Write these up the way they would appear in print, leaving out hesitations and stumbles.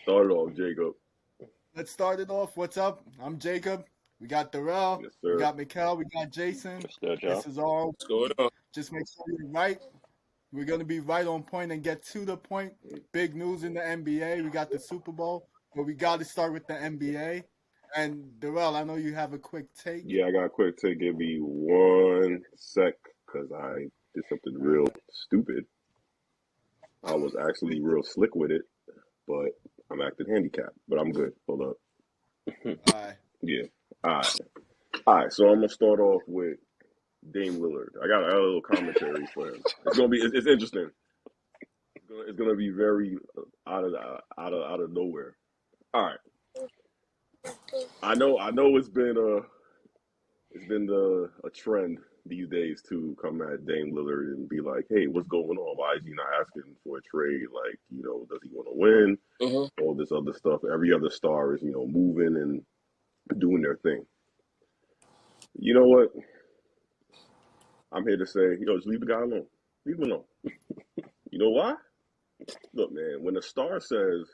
Start it off, Jacob. Let's start it off. What's up? I'm Jacob. We got Dyrell. Yes, We sir. got Mikkel. We got Jason. What's good, This y'all? is all. What's going on? Just make sure you're right. We're going to be right on point and get to the point. Big news in the NBA. We got the Super Bowl, but we got to start with the NBA. And Dyrell, I know you have a quick take. Yeah, I got a quick take. Give me 1 sec because I did something real stupid. I was actually real slick with it, but I'm acting handicapped. But I'm good. Hold up. All right. Yeah. All right. So I'm gonna start off with Dame Lillard. I got a little commentary for him. It's gonna be. It's interesting. It's gonna be very out of nowhere. All right. I know. It's been a trend these days to come at Dame Lillard and be like, "Hey, what's going on? Why is he not asking for a trade? Like, does he want to win? All this other stuff. Every other star is, moving and doing their thing. You know what? I'm here to say, just leave the guy alone. Leave him alone. You know why? Look, man, when a star says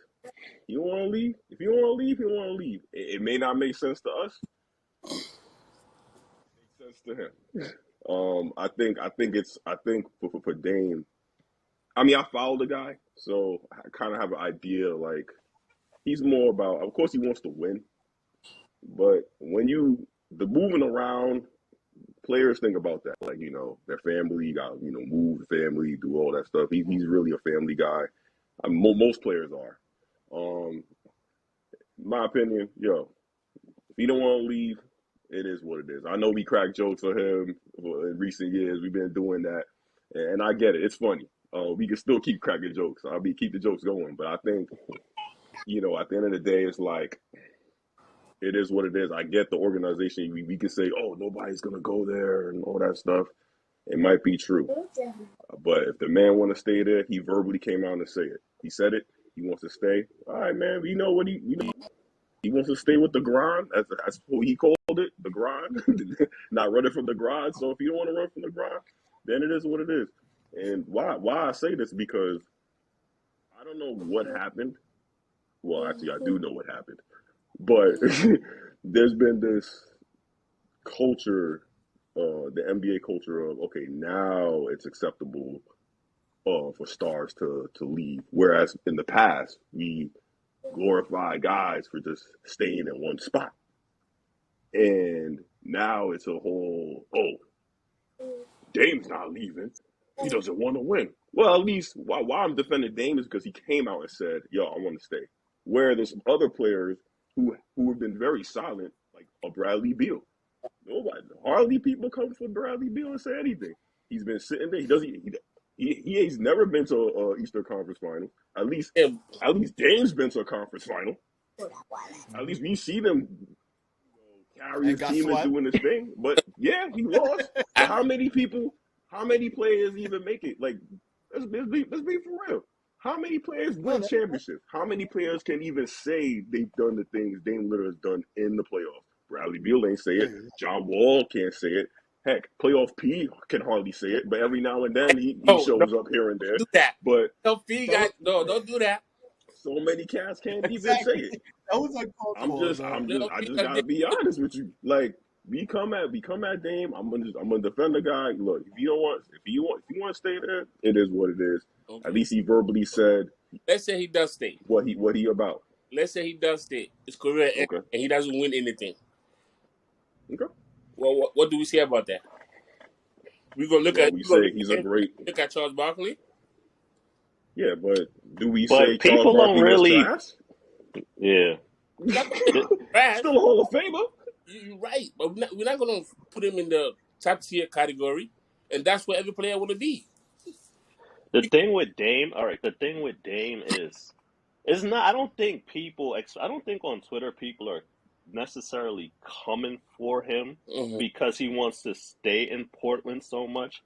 you don't want to leave, if you don't want to leave, you don't want to leave. It may not make sense to us. It makes sense to him. I think for Dame, I mean, I follow the guy, so I kind of have an idea. Like, he's more about, of course, he wants to win, but when the moving around, players think about that. Like, their family, got move the family, do all that stuff. He's really a family guy. Most players are. My opinion, if he don't want to leave, it is what it is. I know we crack jokes on him in recent years. We've been doing that, and I get it. It's funny. We can still keep cracking jokes. Keep the jokes going. But I think, at the end of the day, it's like, it is what it is. I get the organization. We can say, oh, nobody's going to go there and all that stuff. It might be true. But if the man want to stay there, he verbally came out and say it. He said it. He wants to stay. All right, man. You know what he wants to stay with the grind. That's what he called it, the grind. Not running from the grind. So if you don't want to run from the grind, then it is what it is. And why I say this, because I don't know what happened. Well, actually, I do know what happened. But there's been this culture, the NBA culture of, okay, now it's acceptable for stars to leave. Whereas in the past, we glorify guys for just staying in one spot. And now it's a whole, Dame's not leaving. He doesn't want to win. Well, at least why I'm defending Dame is because he came out and said, yo, I want to stay. Where there's some other players who have been very silent, like a Bradley Beal. Nobody, hardly people come for Bradley Beal and say anything. He's been sitting there. He's never been to an Eastern Conference final. At least Dame's been to a conference final. At least we see them carry his team and doing his thing. But yeah, he lost. But how many players even make it? Like, let's be for real. How many players win championships? How many players can even say they've done the things Dame Lillard has done in the playoffs? Bradley Beal ain't say it. John Wall can't say it. Heck, Playoff P can hardly say it, but every now and then he shows up here and there. Do that. But Don't do that. So many cats can't even say it. That was I just gotta be honest with you. Like, we come at Dame. I'm gonna defend the guy. Look, if you want to stay there, it is what it is. Okay. At least he verbally said. Let's say he does stay. What he about? Let's say he does stay. His career ends and he doesn't win anything. Okay. Well, what do we say about that? We gonna look look at Charles Barkley. Yeah, but do we but say people Charles Barkley really? Was trash? Yeah. Still a Hall of Famer. You're right, but we're not gonna put him in the top tier category, and that's where every player want to be. The thing with Dame is, it's not. I don't think on Twitter people are necessarily coming for him because he wants to stay in Portland so much.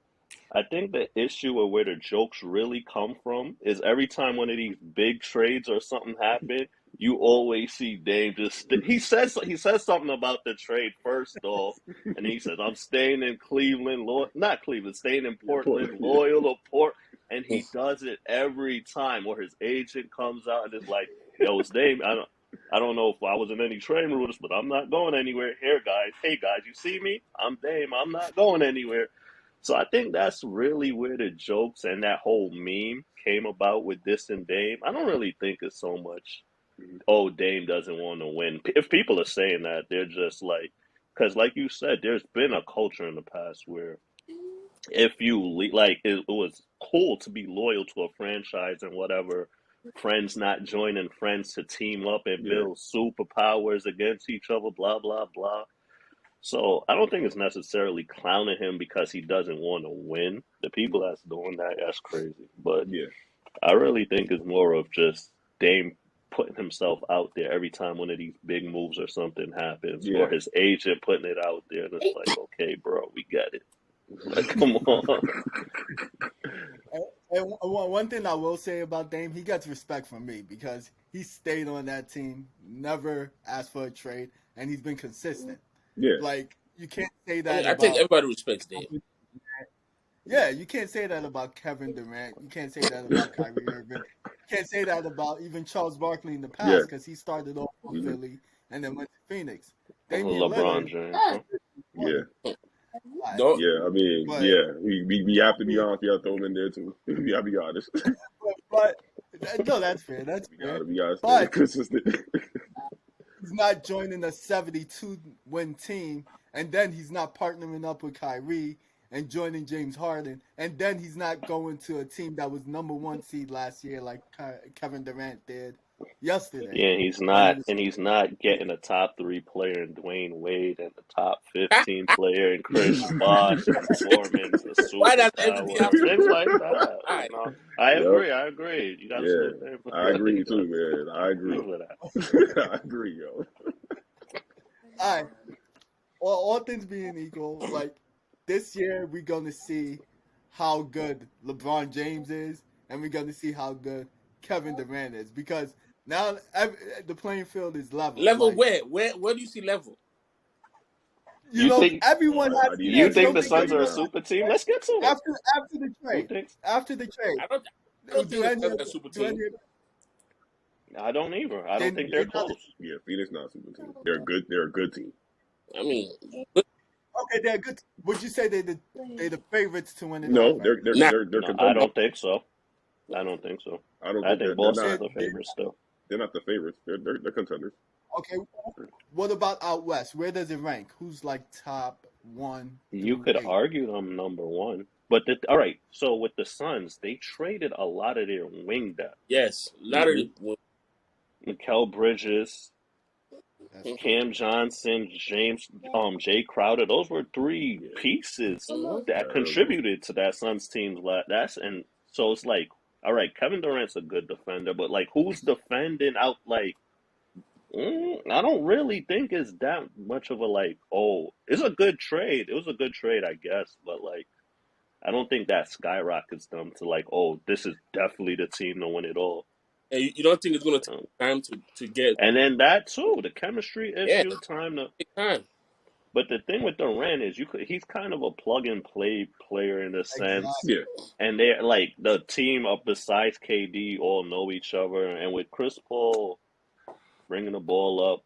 I think the issue of where the jokes really come from is every time one of these big trades or something happen, you always see Dame he says something about the trade first off, and he says, I'm staying in Cleveland, staying in Portland, loyal to Port, and he does it every time where his agent comes out and is like, Yo, it's Dame. I don't know if I was in any training rooms, but I'm not going anywhere. Here, guys. Hey, guys, you see me? I'm Dame. I'm not going anywhere. So I think that's really where the jokes and that whole meme came about with this and Dame. I don't really think it's so much, oh, Dame doesn't want to win. If people are saying that, they're just like, because like you said, there's been a culture in the past where if you like, it was cool to be loyal to a franchise and whatever. Friends not joining friends to team up and Yeah, build superpowers against each other, blah blah blah. So I don't think it's necessarily clowning him because he doesn't want to win. The people that's doing that, that's crazy. But yeah, I really think it's more of just Dame putting himself out there every time one of these big moves or something happens, yeah. or his agent putting it out there, and it's like, okay, bro, we get it. Like, come on. And one thing I will say about Dame, he gets respect from me because he stayed on that team, never asked for a trade, and he's been consistent. Yeah, Like you can't say I mean, that I think about. everybody respects Dame. Yeah, you can't say that about Kevin Durant. You can't say that about Kyrie Irving. You can't say that about even Charles Barkley in the yeah. past because he started off on Hmm. Philly and then went to Phoenix. Damian LeBron Lillard, James. Huh? Yeah, right, No, yeah. I mean, but yeah. We have to be he, honest. We have to throw him in there too. We gotta be honest. but no, that's fair. That's We fair. gotta stay But consistent. he's not joining a 72 win team, and then he's not partnering up with Kyrie and joining James Harden, and then he's not going to a team that was number one seed last year like Kevin Durant did yesterday Yeah, when he was. he's not getting a top 3 player in Dwayne Wade and the top 15 player in Chris Bosh and Foreman's a why does everything have superpower, to things be like that. high? I Yep. agree. I agree. You got to Yeah, salute him for I that. agree You got too, to man. I agree. salute him for that. I agree, yo. All right. All things being equal, like this year, we're gonna see how good LeBron James is, and we're gonna see how good Kevin Durant is because now the playing field is leveled. Level Like where? Where do you see level? You think everyone I has need you feelings. You Anthony think don't the to think break Suns it are a everyone down. super team? Let's get to it. after the Who trade, thinks? after the trade, I don't do think the any Suns of are a super do team. any of I don't either. I don't think they're they're not close. Yeah, Phoenix not a super team. They're good. They're a good team. I mean, okay. They're good. Would you say they're the favorites to win it all? No, Right? nah, they're No, I contenders. don't think so. I don't think so. I don't I think think they're Boston's not. the They're favorite still. They're not the favorites. They're contenders. okay. What about out west? Where does it rank? Who's like top 1 You through could 8? argue them number one. But all right, so with the Suns, they traded a lot of their wing depth. yes, Hmm. Larry. Mikal Bridges, That's true. Cam Johnson, Jay Crowder. Those were 3 Yeah, pieces yeah, that contributed to that Suns team's that's and so it's like, all right, Kevin Durant's a good defender, but like who's defending out like I don't really think it's that much of a like, oh, it's a good trade. It was a good trade, I guess, but like I don't think that skyrockets them to like, oh, this is definitely the team to win it all. And you don't think it's going to take Um, time to get? and then that too, the chemistry Yeah, issue, time to. take time. But the thing with Durant is he's kind of a plug and play player in a sense, Exactly. yeah. and they're like the team of besides KD all know each other, and with Chris Paul bringing the ball up,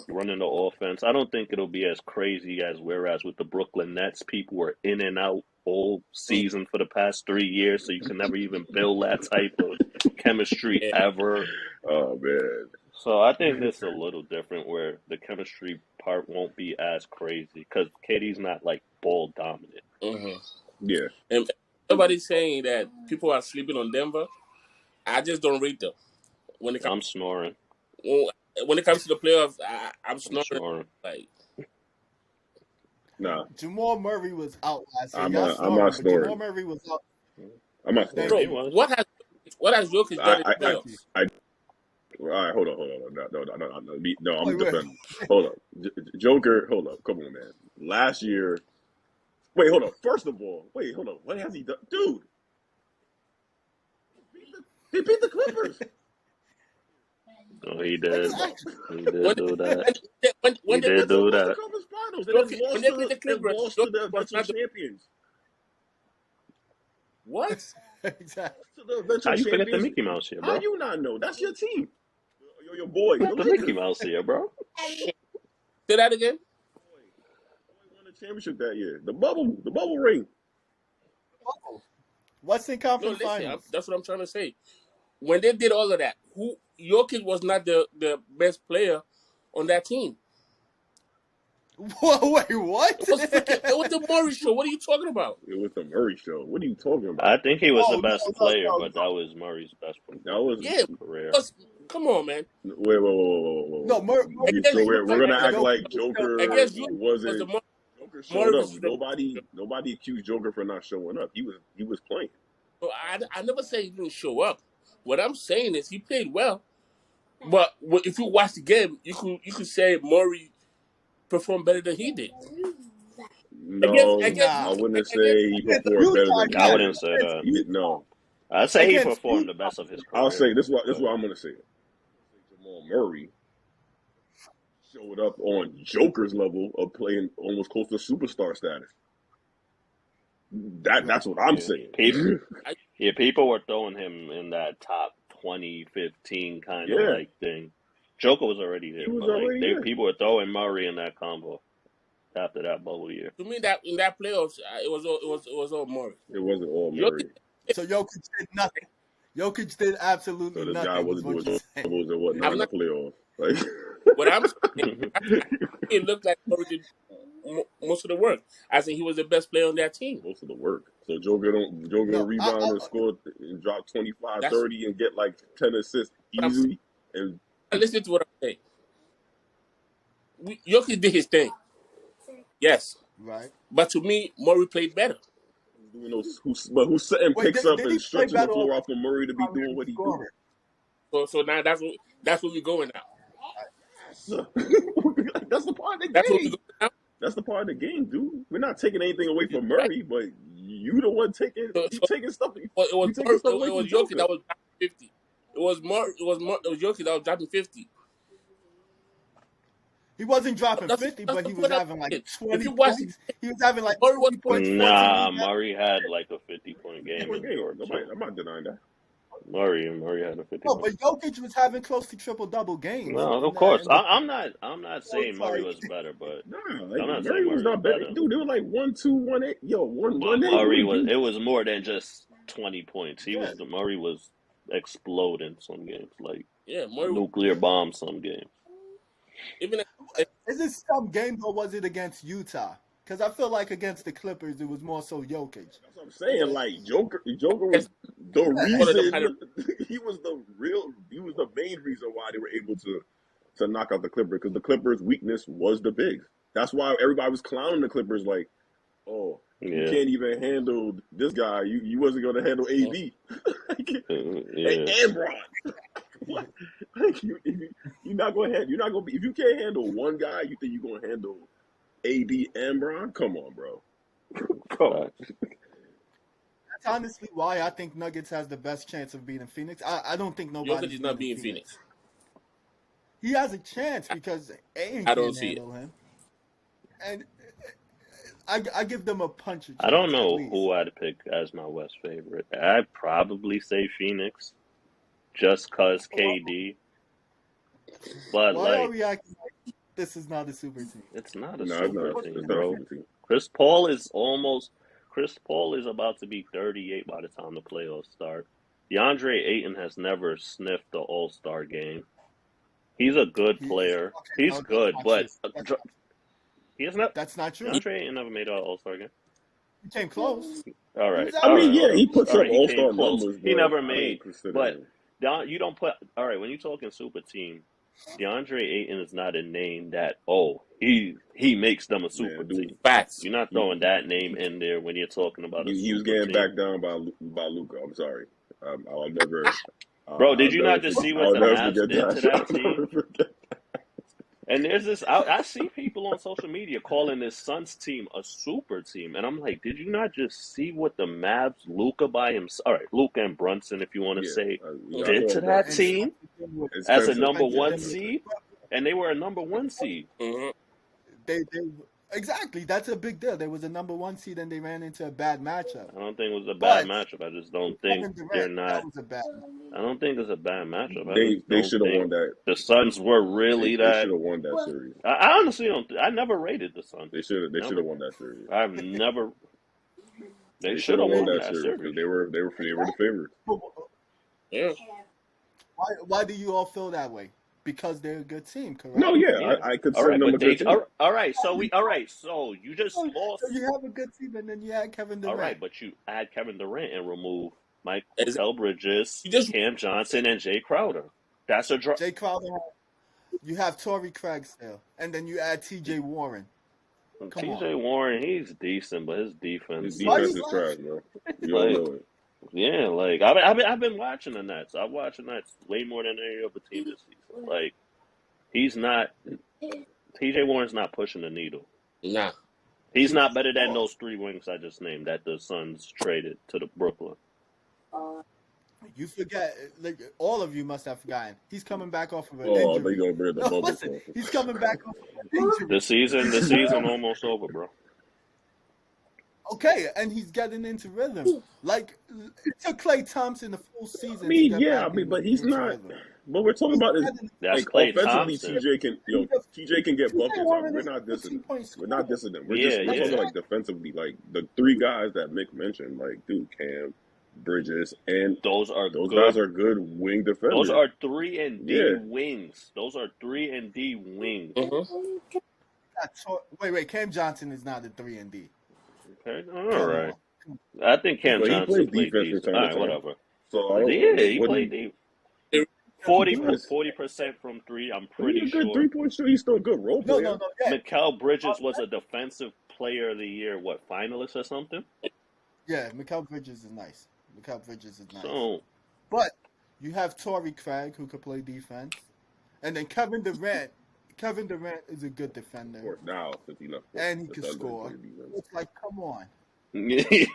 running the offense, I don't think it'll be as crazy as whereas with the Brooklyn Nets, people were in and out all season for the past 3 years, so you can never even build that type of chemistry Yeah. ever. Oh man. So I think this is a little different where the chemistry part won't be as crazy because KD's not like ball dominant. Uh-huh. Yeah. And everybody's saying that people are sleeping on Denver. I just don't rate them when it comes I'm snoring. when it comes to the playoffs. I'm I'm snoring. snoring. Like Nah. Jamal Murray was out last year. I'm Y'all not. I'm snoring, not but Jamal snoring. Murray was out. I'm not Thank snoring. He bro, you. was. what has Jokic done in the Thank you. playoffs? All right, hold on. No, I'm Wait, wait. defending. Hold up, Joker. Hold up, come on, man. Last year. Wait, hold up. First of all, wait, hold up. What has he done, dude? They beat the Clippers. Oh, he did. Exactly. He did do that. When He they did beat do Lost the that. conference finals. They Jokic, when lost they to beat the Clippers, the Jokic was eventual not the champions. what? Exactly. To the How eventual you forget the champions. Mickey Mouse here, How bro? you not know? That's your team. your boy, the The Mickey Lakers. Mouse here, bro. Say that again. Boy won the championship that year. The bubble ring. Western No, Conference listen. Finals. That's what I'm trying to say. When they did all of that, Jokic was not the best player on that team. Whoa, wait, what? It was the Murray show. What are you talking about? It was the Murray show. What are you talking about? I think he was Oh, the best no, player, no, but that was Murray's best That was Yeah, career. come on, man. wait. no. Murray Against So we're gonna act Jokic like was still Joker Against you was the wasn't. Joker showed Murray up. was the. Nobody accused Joker for not showing up. He was playing. I never say he didn't show up. What I'm saying is he played well, but if you watch the game, you could say Murray performed better than he did. No, Nah. I wouldn't say he Against performed better Utah, than I he wouldn't did. say that. He did no. I'd say he Against performed the Utah. best of his career. I'll say this. This is what I'm gonna say. Jamal Murray showed up on Joker's level of playing almost close to superstar status. That's what I'm saying. People were throwing him in that top 2015 kind of Yeah. like thing. Joker was already there, He was but already there. people were throwing Murray in that combo after that bubble year. To me, that in that playoffs, it was all Murray. It wasn't all Murray. So Jokic did nothing. Jokic did absolutely So this nothing. guy wasn't doing doubles and whatnot in the playoffs. Like, What I'm saying, it looked like Murray did most of the work. I think he was the best player on that team. most of the work. So Joker rebound and score and drop 25, 30 and get like 10 assists easily. And listen to what I'm saying. Jokic did his thing. Yes. Right. But to me, Murray played better. doing those, who's setting picks up and stretching the floor off for Murray to be doing what he do. So now that's where we're going now. That's the part of the That's what we're game. going now. That's the part of the game, dude. We're not taking anything away from Murray, but you the one taking taking stuff. It was Jokic that was dropping 50. It was Jokic that was dropping 50. He wasn't dropping 50, but he was having like 20 points. He was having like Murray was 20 points. Nah, Murray had like a 50-point game. I'm not denying that. Murray had a 50. No, but Jokic was having close to triple-double games. No, of course. I'm not saying Murray was better, but Murray was not better. Dude, they were like 1, 2, 1, 8. Yo, 1, 1, 8. Murray was. It was more than just 20 points. Murray was exploding some games, like nuclear bomb some games. Is it some games or was it against Utah? Because I feel like against the Clippers, it was more so Jokic. That's what I'm saying. Like Joker was the reason. He was the main reason why they were able to knock out the Clippers, because the Clippers' weakness was the bigs. That's why everybody was clowning the Clippers like, oh, you can't even handle this guy. You wasn't going to handle AD and Bron. What? Like you're not going to be, if you can't handle one guy, you think you're going to handle AD and Bron? Come on, bro. Come on. That's honestly why I think Nuggets has the best chance of beating Phoenix. I don't think nobody Jokic is not beating Phoenix. He has a chance because Aiden can't handle him. And I give them a punch. I don't know who I'd pick as my West favorite. I'd probably say Phoenix, just cause KD. But why are we acting like this is not a super team? It's not a super team, bro. Team. Chris Paul is about to be 38 by the time the playoffs start. DeAndre Ayton has never sniffed the All-Star game. He's a good player. He's good, but he has not. That's not true. DeAndre Ayton never made an All-Star game. He came close. All right. I mean, he puts up All-Star numbers. He never made, but you don't put. All right, when you're talking super team, DeAndre Ayton is not a name that he makes them a super team. Facts. You're not throwing that name in there when you're talking about a super team. He was getting backed down by Luka. I'm sorry. I'll never. Bro, did you not just see what the Mavs did to that team? And there's this. I see people on social media calling this Suns team a super team, and I'm like, did you not just see what the Mavs, Luka by himself, all right, Luka and Brunson, if you want to say, did to that team as a number one seed, and they were a number one seed. They Exactly. That's a big deal. There was a number 1 seed and they ran into a bad matchup. I don't think it was a bad But matchup. I just don't with think Kevin they're Durant, that not. was a bad. I don't think it's a bad matchup. I just They don't should have think won that. the Suns were really They should that. have won that series. I honestly don't. I never rated the Suns. They should Never. have won that series. I've never. They They should should have have won won that that series because series. they were the favorites. Yeah. Why do you all feel that way? Because they're a good team, correct? No, yeah, Yeah. I All consider right, them a but good team. all right. So So you just So lost. you have a good team, and then you had Kevin Durant. All right, but you add Kevin Durant and remove Exactly. Michael Bridges, You just Cam Johnson, and Jay Crowder. That's a draw. Jay Crowder. You have Torrey Craig still, and then you add T.J. Warren. Come on. TJ Warren, he's decent, but his defense. His Why defense you is trash, laughing? bro. You all Like, know it. yeah, like I've been watching the Nets. I've watched the Nets way more than any other team this season. Like, he's not. TJ Warren's not pushing the needle. nah. He's not better than those 3 wings I just named that the Suns traded to the Brooklyn. You forget, like all of you must have forgotten. He's coming back off of an Oh, injury. they gonna bring the No, bubble listen, stuff. he's coming back off of an injury. The season almost over, bro. Okay, and he's getting into rhythm. Like it took Klay Thompson the full season. I mean, to get yeah, back but he's into not. rhythm. But we're talking about is That's like Klay offensively, Thompson. TJ can get TJ buckets. Warren We're is not a 15 dissing. point We're not scorer. dissing them. We're Yeah, talking yeah. like defensively, like the 3 guys that Mick mentioned, like dude, Cam, Bridges, and Those those good. guys are good wing defenders. Those are 3 and D Yeah. wings. Those are 3 and D wings. Mm-hmm. Wait, Cam Johnson is not a 3 and D. Okay, Come all right. on. I think Cam But he Johnson plays played defense decent. from time All to right, time. whatever. So I don't Yeah, he wouldn't- played deep. He 40% from 3. I'm But pretty he's a good sure. 3-point shooter. He's still a good role No, player. yeah. Mikal Bridges was a defensive player of the year, finalist or something? Yeah, Mikal Bridges is nice. Mikal Bridges is nice. So, But you have Torrey Craig who could play defense. And then Kevin Durant. Kevin Durant is a good Of defender. course, now since he left, And he the can Thunder score. play defense. It's like, come on. wait.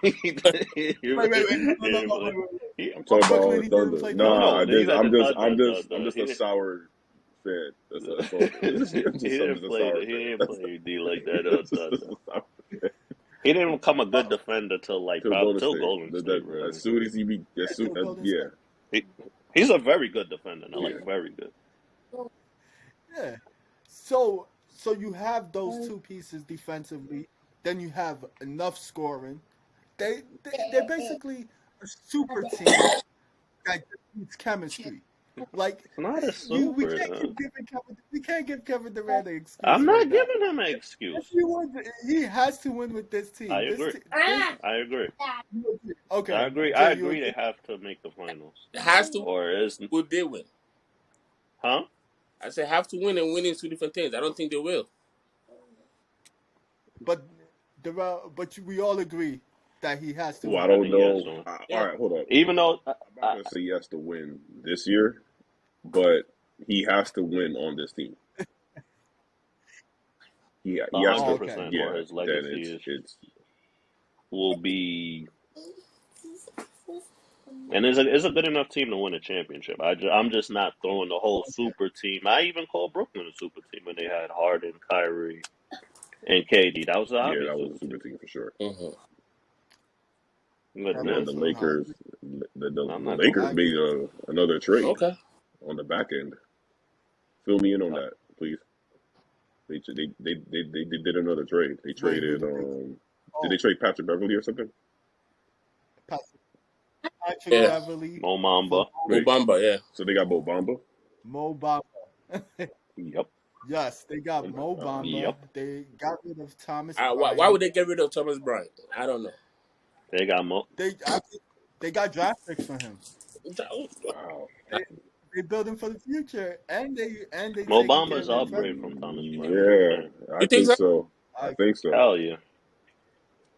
Wait. I'm talking Brooklyn, about he didn't Thunder. play Nah, Thunder. He's at I'm the just Thunder. a sour fan. That's all. I'm just He a didn't sour fan. play D like that. Just a sour fan. He didn't become a good defender till Golden State. Really. As soon as he be, yeah. He's a very good defender. Now, Yeah. very good. Yeah. So you have those 2 pieces defensively. Then you have enough scoring. They're basically a super team that needs chemistry. Like It's not a super. we can't give Kevin Durant an excuse. I'm not right now. giving him an excuse. He has to win with this team. I agree. I agree. Okay. I agree. Jay, I agree. They have to make the finals. Has to. Or is Would they win? huh? I said have to win and win is 2 different things. I don't think they will. But we all agree that he has to. Well, I win. don't know. Yes, All right, hold on. Even though I'm not gonna say he has to win this year, but he has to win on this team. He has to. 100% Yeah, for his then legacy it's will be, and it's a good enough team to win a championship. I'm just not throwing the whole super team. I even called Brooklyn a super team when they had Harden, Kyrie, and KD. That was the obvious that was a super team for sure. Mm-hmm. But And then the Lakers, the I'm not Lakers gonna made another trade Okay. on the back end. Fill me in on that, please. They did another trade. They traded. Did they trade Patrick Beverly or something? Patrick Yeah. Beverly, Mo Bamba. Mobamba, yeah. So they got Mo Bamba. Mo Bamba. Yep. Yes, they got Mo Bamba. Yep. They got rid of Thomas. Why would they get rid of Thomas Bryant? I don't know. They got Mo. They got draft picks for him. Wow. They build him for the future, and they Mo taking care Bamba's of their upgrade friends. from Thomas Bryant. Yeah, I You think think so? so. I think so. Hell yeah.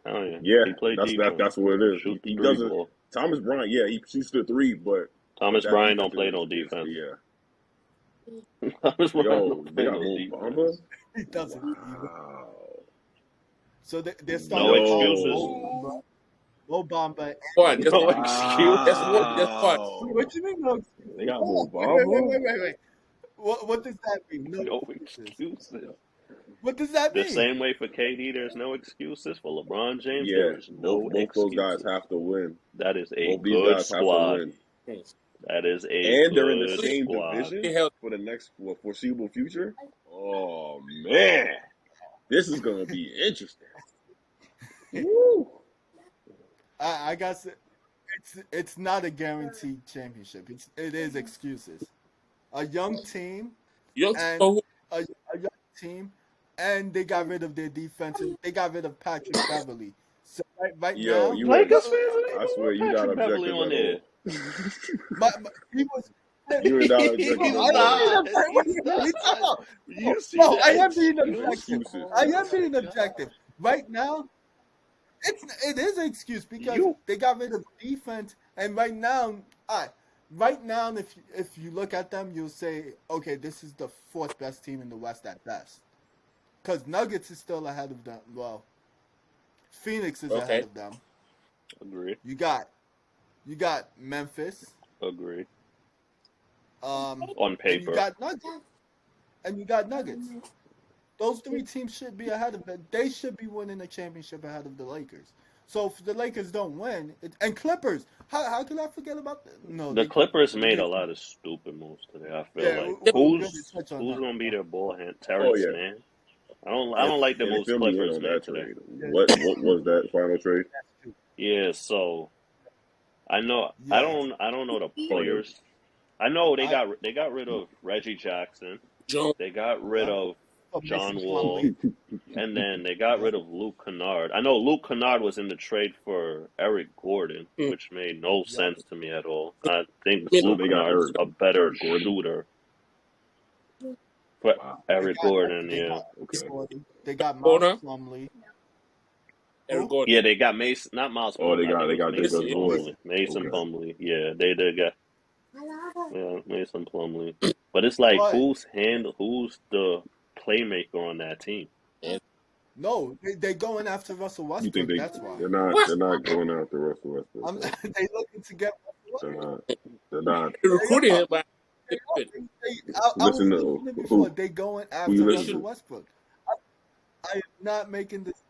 Hell yeah. Yeah, He played that's what it is. Shoot the He three doesn't. ball. Thomas Bryant, yeah, he shoots the 3, but Thomas that Bryant don't defense play no is- defense. Yeah. Thomas Bryant Yo, don't they play got no Mo defense. Bamba. He doesn't. Wow. So they're No starting excuses. Mo Bamba. One, just No one. excuse. Just one. Just one. What you mean? No, They got Mo wait. Bamba. What does that mean? No excuses. excuses. What does that The mean? same way for KD, there's no excuses. For LeBron James, there Yeah, is no both those guys excuses. have to win. That is a Both these good guys have to squad. win, That is a and they're in the good same squad. division for the next foreseeable future. Oh man, this is gonna be interesting. Woo. I got it's not a guaranteed championship. It is excuses. A young team Young and people a young team, and they got rid of their defense. They got rid of Patrick Beverly. So right Yo, now, you had, Lakers fans, I swear you not Patrick Beverly objective on at there. all. he was. You are not He's objective at all. not. What are you talking about? You see No, the I am being Your objective. excuses. I am being objective. Right now, it is an excuse because they got rid of defense, and right now, if you look at them, you'll say, okay, this is the fourth best team in the West at best. Because Nuggets is still ahead of them. Well, Phoenix is ahead of them. Agree. You got Memphis. Agree. On paper. And you got Nuggets. Those three teams should be ahead of them. They should be winning the championship ahead of the Lakers. So if the Lakers don't win, and Clippers, how can I forget about that? No, the Clippers made a lot of stupid moves today. I feel like who's gonna be their ball hand? Terrence Mann. I don't like the moves Clippers made today. What was that final trade? Yeah, so I know I don't know the players. I know they got rid of Reggie Jackson. They got rid of John Wall, and then they got rid of Luke Kennard. I know Luke Kennard was in the trade for Eric Gordon, which made no sense to me at all. I think Luke Kennard's a better shooter. But Eric Gordon, yeah. They got Miles Plumlee. Eric Gordon. Yeah, they got Mason, not Miles Plumlee. They got Mason Plumlee. Mason Plumlee. Yeah, they got. Yeah, Mason Plumlee. But it's like, who's the playmaker on that team? No, they're going after Russell Westbrook. That's why. They're not going after Russell Westbrook. They looking to get Russell Westbrook. They're not. They're recruiting him, but listen to before they going after Russell Westbrook. I am not making this.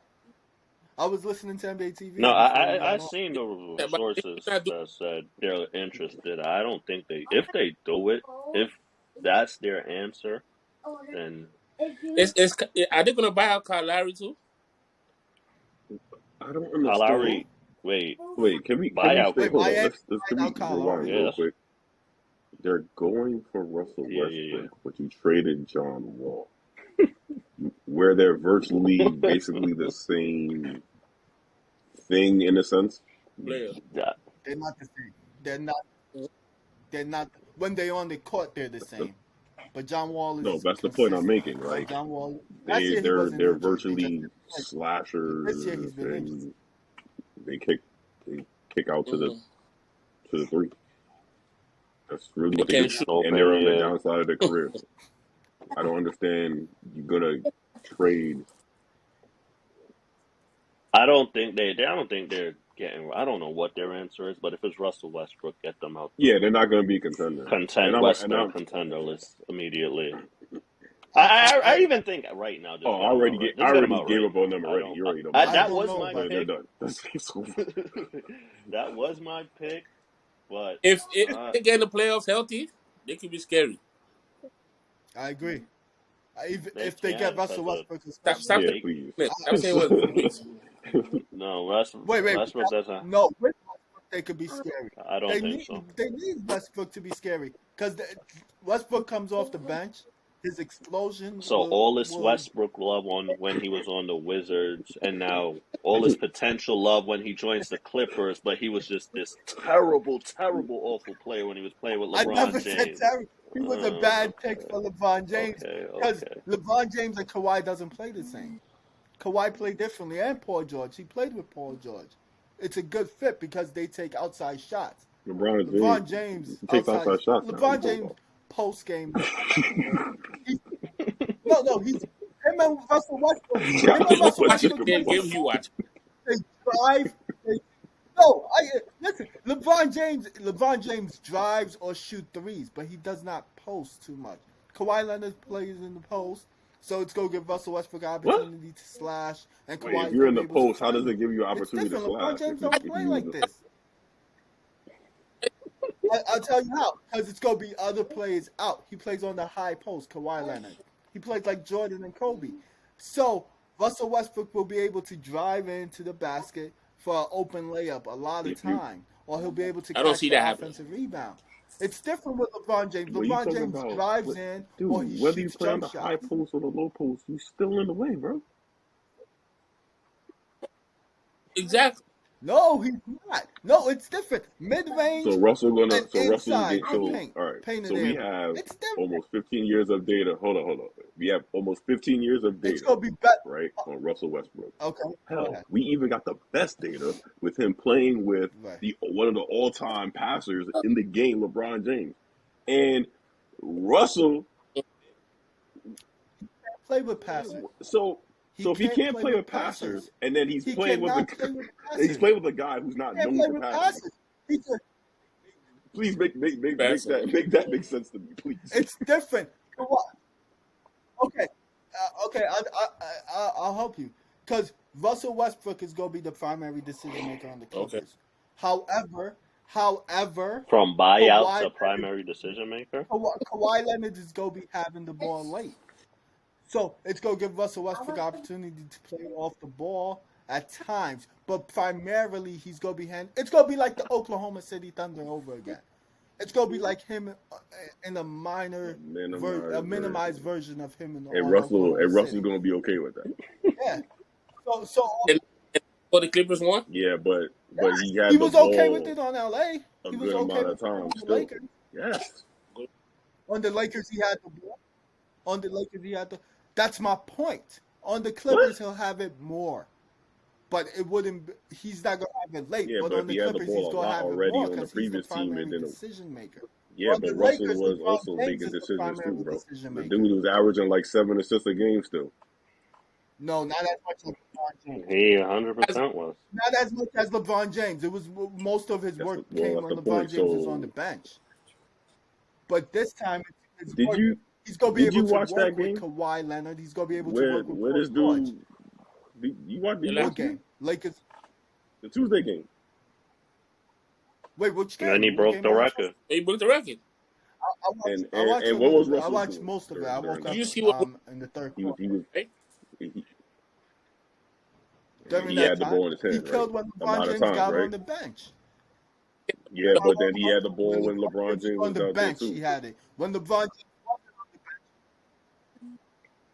I was listening to NBA TV. No, I seen the sources that said they're interested. I don't think if they do it, if that's their answer, then are they gonna buy out Kyle Lowry too? I don't understand. Kyle Lowry, wait, can we buy out? Let's rewind real quick. They're going for Russell Westbrook, but you traded John Wall, where they're virtually basically the same thing in a sense. They're not the same. They're not. When they're on the court, they're the same. But John Wall is. No, that's the point I'm making. Like John Wall, they're virtually slashers, and they kick out to the three. That's really what they do, and they're on the downside of their career. I don't understand. You're gonna trade. I don't think they're getting. I don't know what their answer is, but if it's Russell Westbrook, get them out. Yeah, they're not going to be a contender. Western contender list immedially. I even think right now. I already gave up on them already. You already know. That was my pick. They're done. That was my pick. But if they get in the playoffs healthy, they could be scary. I agree. If they get Russell Westbrook, stop please. I'm saying what? No, Westbrook doesn't. No, with Westbrook they could be scary. I don't think so. They need Westbrook to be scary because Westbrook comes off the bench. His explosion. So all this Westbrook love when he was on the Wizards, and now all this potential love when he joins the Clippers, but he was just this terrible, awful player when he was playing with LeBron James. I never said terrible. He was a bad pick for LeBron James because LeBron James and Kawhi doesn't play the same. Kawhi played differently, and Paul George. He played with Paul George. It's a good fit because they take outside shots. LeBron James takes outside shots. LeBron James post game. He's him and Russell Westbrook. You watch. They drive. Listen. LeBron James drives or shoot threes, but he does not post too much. Kawhi Leonard plays in the post. So it's going to give Russell Westbrook an What? opportunity to slash, and Wait, if Kawhi's you're going in to the be able to post, how does find it him. give you an It's opportunity to different. LeBron slash James if don't play you like this. I'll tell you how, because it's going to be other players out. He plays on the high post, Kawhi Leonard. He plays like Jordan and Kobe. So Russell Westbrook will be able to drive into the basket for an open layup a lot of if you time, or he'll be able to I don't catch see the that happening. offensive rebound. It's different with LeBron James. what are you LeBron talking James about? drives What, in or he dude? Whether you shoots play on jump the high shots. post or the low post, you still in the way, bro. Exactly. No, he's not. No, it's different. Mid range and So Russell's inside game. the So paint, all right. painted So we area. have It's different. almost 15 years of data. Hold on. We have almost 15 years of It's data, gonna be better. right, on Russell Westbrook. Okay, go Hell, ahead. we even got the best data with him playing with Right. the one of the all-time passers in the game, LeBron James, and Russell. Play with passers. So He if he can't can't play play with with passers, passers. and then he's He playing with cannot play with he's passers. playing with a guy who's not He can't known play for with passing. passers. He's a, Please make Passer. that make sense to me, please. it's different. Okay, okay. I'll help you because Russell Westbrook is gonna be the primary decision maker on the Okay. Clippers. However, From buyout Kawhi to primary decision maker. Kawhi Leonard is gonna be having the ball late. So it's gonna give Russell Westbrook an opportunity to play off the ball at times, but primarily he's gonna be it's gonna be like the Oklahoma City Thunder over again. It's gonna be like him in a minimized version of him on Oklahoma Russell's City. gonna be okay with that. Yeah. So And for the Clippers won? Yeah, but he had he the was okay with ball it on LA. a He was good okay amount with of it on time the still. Lakers. Yes. On the Lakers, he had the ball. On the Lakers, he had the. That's my point. On the What? Clippers, he'll have it more, but it wouldn't. He's not gonna have it late. Yeah, But but on if the he had the Clippers, he's ball a gonna lot have it already more on the because he's the previous team, and primary then decision maker. yeah, On but the Russell Lakers, was LeBron also James making is the decisions too, primary bro. decision The maker. dude was averaging like 7 assists a game still. No, not as much as LeBron James. He 100% was. Not as much as LeBron James. It was most of his work came That's when the LeBron point. James was on the So bench. But this time, it's did working. you He's gonna be able to watch that work with game? Kawhi Leonard. He's gonna be able to work with Where Paul this George. dude? Did you What watch the game? game? Lakers. The Tuesday game. Wait, which And then game? he What broke game the are you talking? record. He broke the record. I watched a And what little was bit. I Russell watched doing most of it. during, I during woke that up You game? see what in the third He was quarter. right? he, During he that had the time, ball in his he hand, right? killed when A LeBron lot of James times, got right? on the bench. Yeah, but then he had the ball when LeBron LeBron James was James on was the out there bench, he too. had it. When LeBron James wasn't on the bench,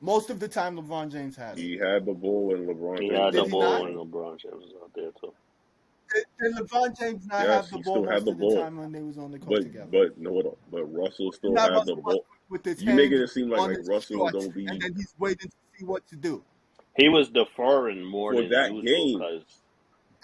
most of the time LeBron James had it. He had the ball when LeBron He James had was the Did out he there, ball not? when bro. LeBron James was out there too. Did LeBron James not Yes, have the he ball still had most the of the ball. time when they was on the court together? But no, hold on. But Russell still Not had the Russell ball. Westbrook with his You making hands it seem on like his Russell shorts, don't be and then he's waiting to see what to do. He was deferring more for than that usual game. because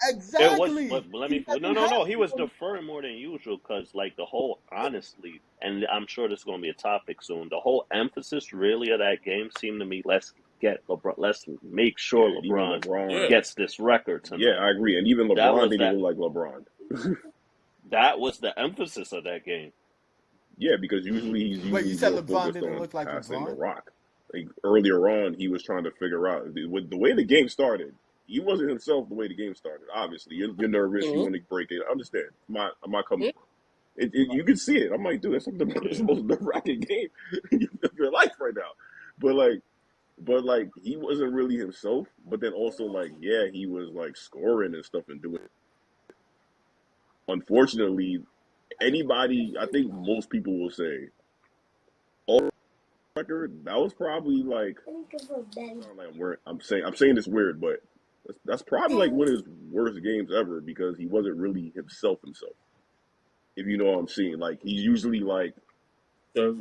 it was. Exactly. But let He me. doesn't No, have no. He to. was deferring more than usual because, like, the whole honestly, and I'm sure this is going to be a topic soon. The whole emphasis really of that game seemed to me let's get LeBron. Let's make sure Yeah, and even LeBron Yeah. LeBron. gets this record Yeah, tonight. I agree. And even That LeBron was didn't that. even look like LeBron. That was the emphasis of that game. Yeah, because he's Wait, you usually said more LeBron focused didn't on look like passing the LeBron? rock. Like earlier on, he was trying to figure out with the way the game started. He wasn't himself the way the game started. Obviously, you're nervous. You Mm-hmm. want to break it. I understand. I'm not coming Mm-hmm. from. You can see it. I'm like, dude, that's like it's the Yeah. most nerve-wracking game of your life right now. But like, he wasn't really himself. But then also, like, yeah, he was like scoring and stuff and doing. Unfortunately, anybody, I think most people will say, all record, that was probably like, I'm saying this weird, but that's probably like one of his worst games ever because he wasn't really himself. If you know what I'm saying, like he's usually like Yeah.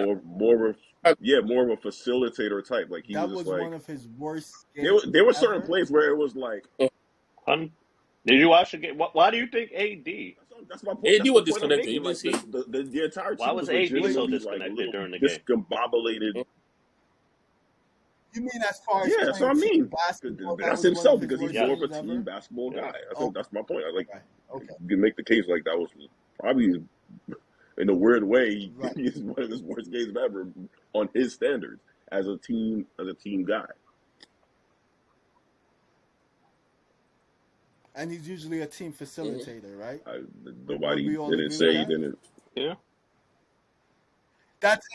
more of more of a facilitator type. Like he was That just was like one of his worst games there were certain ever. plays where it was like. Did you watch the game? Why do you think AD? That's my point. AD That's the was point I'm disconnected. You making. didn't Like see? the entire Why team was was AD so legitimately like a disconnected little during the game? discombobulated. You mean as far as Yeah, so I playing team mean, basketball, that that's was one of himself his because he's worst more Yes. of a games team ever? basketball guy. Oh, That's my point. Like okay. you can make the case like that was probably in a weird way Right. is one of his worst games ever on his standards. as a team guy. And he's usually a team facilitator, right? Would Nobody we all didn't agree say with he that? didn't. Yeah. That's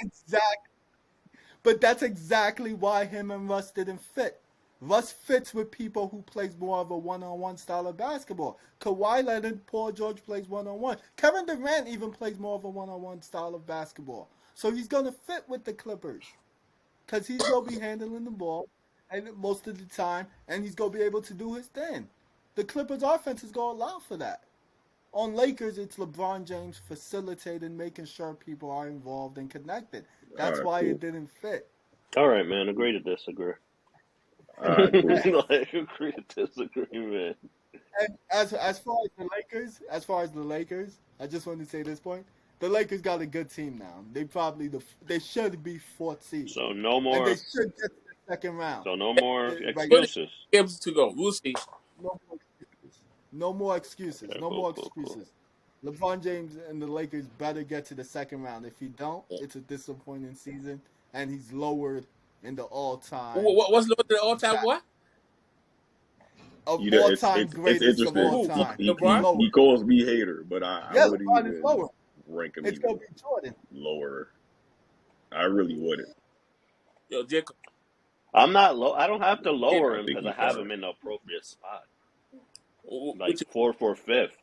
exactly why him and Russ didn't fit. Russ fits with people who plays more of a one-on-one style of basketball. Kawhi Leonard, Paul George plays one-on-one. Kevin Durant even plays more of a one-on-one style of basketball. So he's gonna fit with the Clippers because he's gonna be handling the ball and most of the time, and he's gonna be able to do his thing. The Clippers' offense is gonna allow for that. On Lakers, it's LeBron James facilitating, making sure people are involved and connected. All That's right, why cool. it didn't fit. All right, man. Agree to disagree. All right, cool. Like, agree to disagree, man. And as far as the Lakers, I just want to say this point: the Lakers got a good team now. They should be fourth seed, So no and they more. should get to the second round. So no more Right? 20 excuses. games to go. We'll see. No more excuses. No more excuses. Okay, No cool, more cool, cool. excuses. LeBron James and the Lakers better get to the second round. If he don't, it's a disappointing season, and he's lowered in the all-time What's the all-time what? of You know, all-time it's greatest of all interesting. Who? time. LeBron? Lower. He calls me hater, but I Yeah, wouldn't LeBron is even lower. rank him It's even gonna be Jordan. lower. I really wouldn't. Yo, Jacob. I'm not low. I don't have to lower I him think because I he's have fine. him in the appropriate spot, Which like fourth or fifth.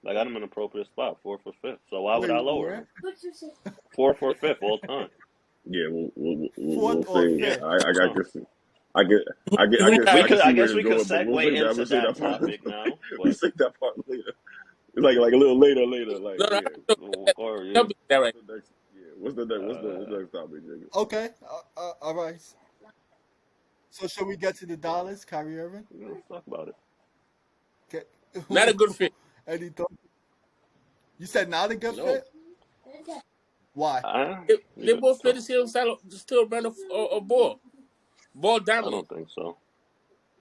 I got him in the appropriate spot, fourth or fifth. So why would Wait, I lower where? him? Fourth or fifth all time. Yeah, we'll Fourth or say. fifth? I So guess I get who I can I see where guess it's we could going, but we'll segue say that. into We'll say that that part. topic now. We But say that part later. It's like a little later. Like no, yeah. or yeah, tell me that right. What's the next? Yeah. What's the next topic, Jacob? Okay, all right. So should we get to the dollars, Kyrie Irving? let's talk about it. Okay. Not a good fit. Any thought? You said not a good No. fit? Why? They both play the same style, still run a ball. Ball I dominant. don't think so.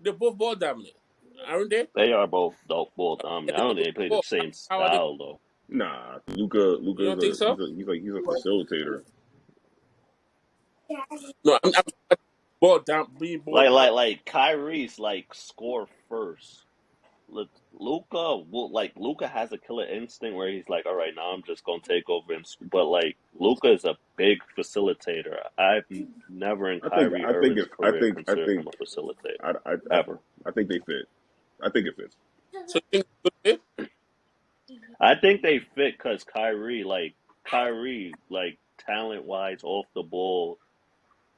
They're both ball dominant, aren't they? They are both ball dominant. I don't think they play the same How are they? style though. Nah, Luca You don't think is so? he's a facilitator. No, I'm ball down, being ball. Like Kyrie's like score first. Luca has a killer instinct where he's like, all right, now I'm just gonna take over but like Luca is a big facilitator. I've never in Kyrie Irving's career considered him a facilitator ever. I think they fit. I think it fits. So you think it's a good fit? I think they fit because Kyrie, talent wise off the ball,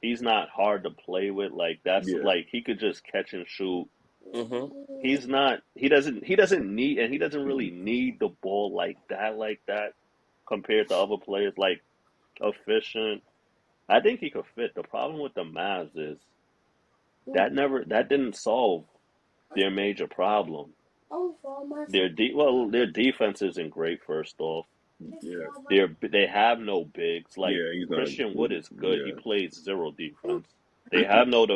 he's not hard to play with. Like that's Yeah. like he could just catch and shoot. Mm-hmm. He doesn't need, and he doesn't really need the ball like that compared to other players like efficient. I think he could fit. The problem with the Mavs is that didn't solve their major problem. Their defense isn't great. First off, Yeah. they have no bigs. Like Yeah, he's not. Christian Wood is good. He Yeah. plays zero defense. They have no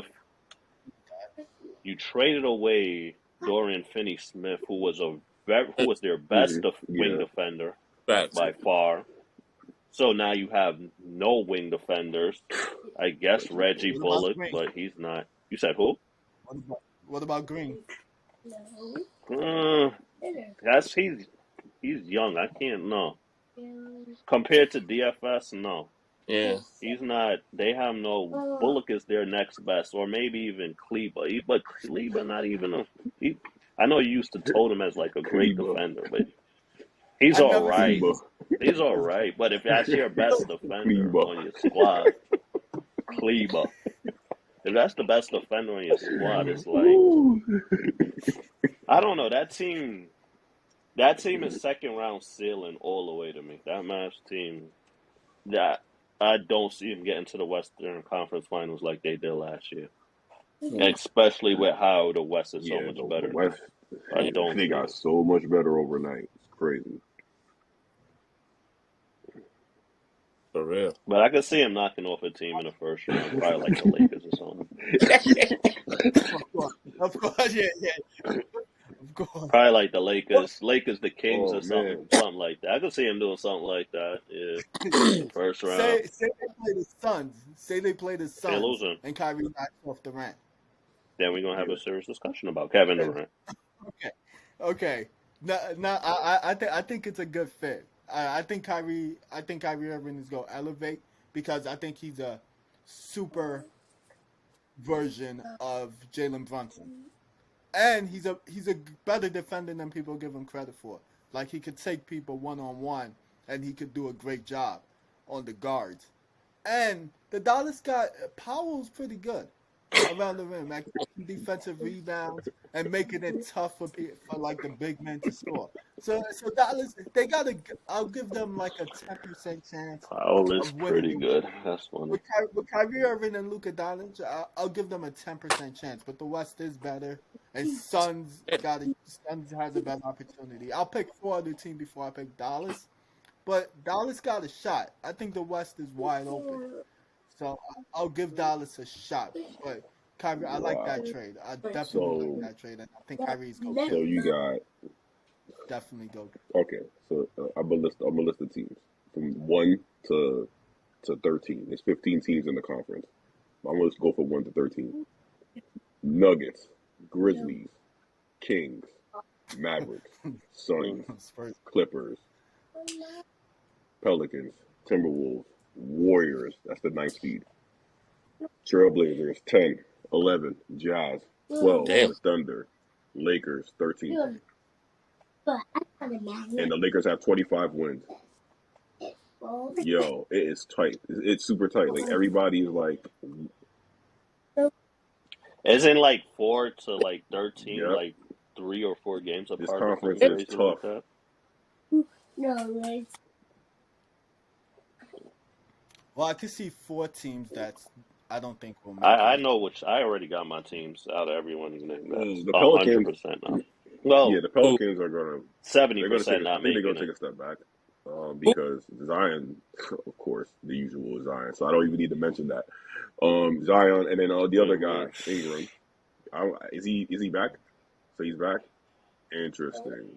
You traded away Dorian Finney-Smith, who was their best wing defender Facts. by far. So now you have no wing defenders. I guess Reggie Bullock, Green? but he's not. You said who? What about Green? He's young. I can't know. Compared to DFS, no. Yeah. He's not. They have no. Bullock is their next best, or maybe even Kleber. But Kleber not even I know you used to told him as like a great defender, but he's I've all never right. seen He's all right. But if that's your best defender on your squad, Kleber. If that's the best defender on your squad, it's like I don't know. That team is second round ceiling all the way to me. That Mavs team, that I don't see them getting to the Western Conference Finals like they did last year. Especially with how the West is so much better. The West, I don't. They got so much better overnight. It's crazy. For real. But I could see him knocking off a team in the first round, probably like the Lakers or something. Of course, yeah. Of Of course. Probably like the Lakers, the Kings, Oh or man. something like that. I could see him doing something like that. Yeah, the first round. Say they play the Suns. Say they play the If they're Suns, losing, and Kyrie knocks off Durant. then we're gonna have Yeah. a serious discussion about Kevin And Durant. okay, okay. No, no. I think it's a good fit. I think Kyrie. I think Kyrie Irving is gonna elevate because I think he's a super version of Jalen Brunson, and he's a better defender than people give him credit for. Like he could take people 1-on-1, and he could do a great job on the guards. And the Dallas guy Powell's pretty good around the rim, like defensive rebounds and making it tough for like the big men to score. So Dallas, they gotta. I'll give them like a 10% chance Powell is of winning pretty the good. That's funny. with Kyrie Irving and Luka Doncic. I'll give them a 10% chance, but the West is better, and Suns has a better opportunity. I'll pick 4 other teams before I pick Dallas, but Dallas got a shot. I think the West is wide open. So I'll give Dallas a shot. But Kyrie, I like that Wow. trade. I definitely like So that trade. And I think Kyrie's go so kill. you got Definitely go. okay. So I'm gonna list the teams from 1 to 13. There's 15 teams in the conference. I'm gonna just go for 1 to 13. Nuggets, Grizzlies, Kings, Mavericks, Suns, Spurs. Clippers, Pelicans, Timberwolves, Warriors. That's the 9th seed. Trailblazers 10, 11, Jazz 12, Damn. the Thunder, Lakers 13, and the Lakers have 25 wins. Yo, it is tight. It's super tight. Like everybody is like, Isn't like 4 to like 13, yep, like 3 or 4 games this apart or conference something is crazy tough. like that? Well, I could see 4 teams that I don't think will make I it. know which. I already got my teams out of everyone. That's The Pelicans, 100% now. Well, yeah, the Pelicans are gonna 70% I not think they're gonna making take it. a step back, because Zion, of course, the usual Zion. So I don't even need to mention that. Zion, and then the other guy, Ingram. Is he back? So he's back. Interesting.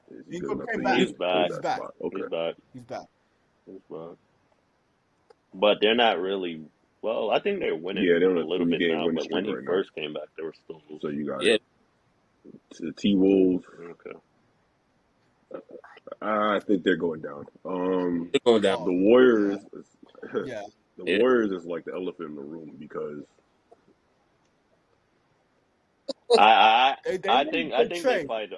Is he good Ingram enough came to back. He's even hold back. He's that back. spot? He's Okay. back. He's back. He's back. But they're not really. Well, I think they're winning Yeah, they're on a a little bit 3-game now. win But when streak he right now. first came back, they were still So losing. you got Yeah. the T Wolves. Okay. I think they're going down. They're going down. The Oh, Warriors. yeah. The Yeah. Warriors is like the elephant in the room because I They I made think a good they trade. find.